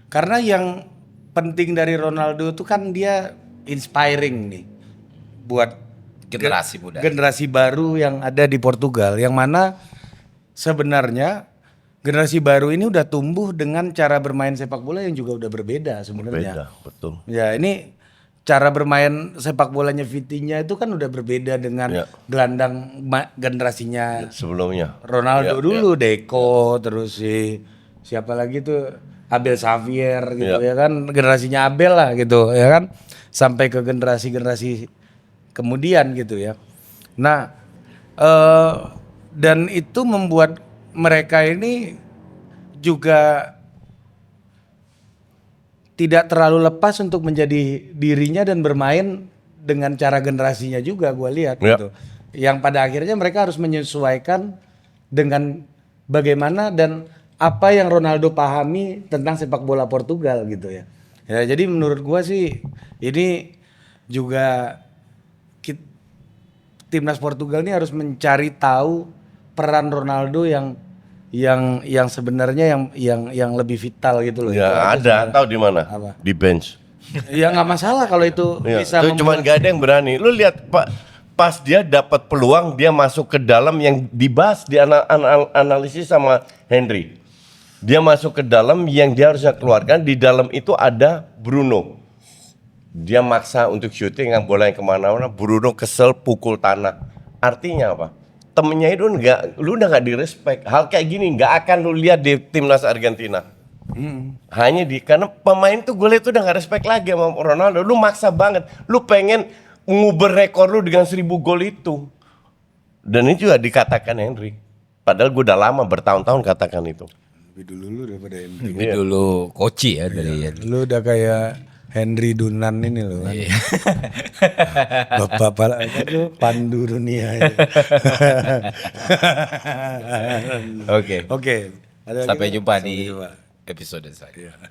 Karena yang penting dari Ronaldo itu kan dia inspiring nih buat Generasi muda. generasi baru yang ada di Portugal yang mana sebenarnya generasi baru ini udah tumbuh dengan cara bermain sepak bola yang juga udah berbeda sebenarnya. Beda, betul. Ya ini cara bermain sepak bolanya Vitinha itu kan udah berbeda dengan gelandang generasinya Sebelumnya. Ronaldo dulu, Deco, terus siapa lagi tuh Abel Xavier gitu ya kan, generasinya Abel lah gitu ya kan, sampai ke generasi-generasi kemudian gitu ya. Nah, dan itu membuat mereka ini juga tidak terlalu lepas untuk menjadi dirinya dan bermain dengan cara generasinya juga gue lihat gitu. Yang pada akhirnya mereka harus menyesuaikan dengan bagaimana dan apa yang Ronaldo pahami tentang sepak bola Portugal gitu ya. Ya jadi menurut gue sih ini juga timnas Portugal ini harus mencari tahu peran Ronaldo yang sebenarnya yang lebih vital gitu loh. Ya ada, tahu di mana? Apa? Di bench. Ya nggak masalah kalau itu Ya, bisa itu cuman gak ada yang berani. Lu lihat Pak, pas dia dapat peluang dia masuk ke dalam yang dibahas di analisis sama Henry. Dia masuk ke dalam yang dia harusnya keluarkan, di dalam itu ada Bruno. Dia maksa untuk syuting yang bola yang kemana-mana, Bruno kesel pukul tanah. Artinya apa? Temennya itu lu udah nggak direspek. Hal kayak gini nggak akan lu lihat di timnas Argentina. Hanya karena pemain tuh gue lihat tuh udah nggak respect lagi sama Ronaldo. Lu maksa banget. Lu pengen ngubur rekor lu dengan 1000 gol itu. Dan ini juga dikatakan Henry. Padahal gue udah lama bertahun-tahun katakan itu. lebih dulu lu daripada Henry. Ini dulu koci ya dari Lu udah kayak Henry Dunan ini loh kan. Bapak apa tuh pandu dunia. Oke. Oke. Sampai jumpa di episode selanjutnya.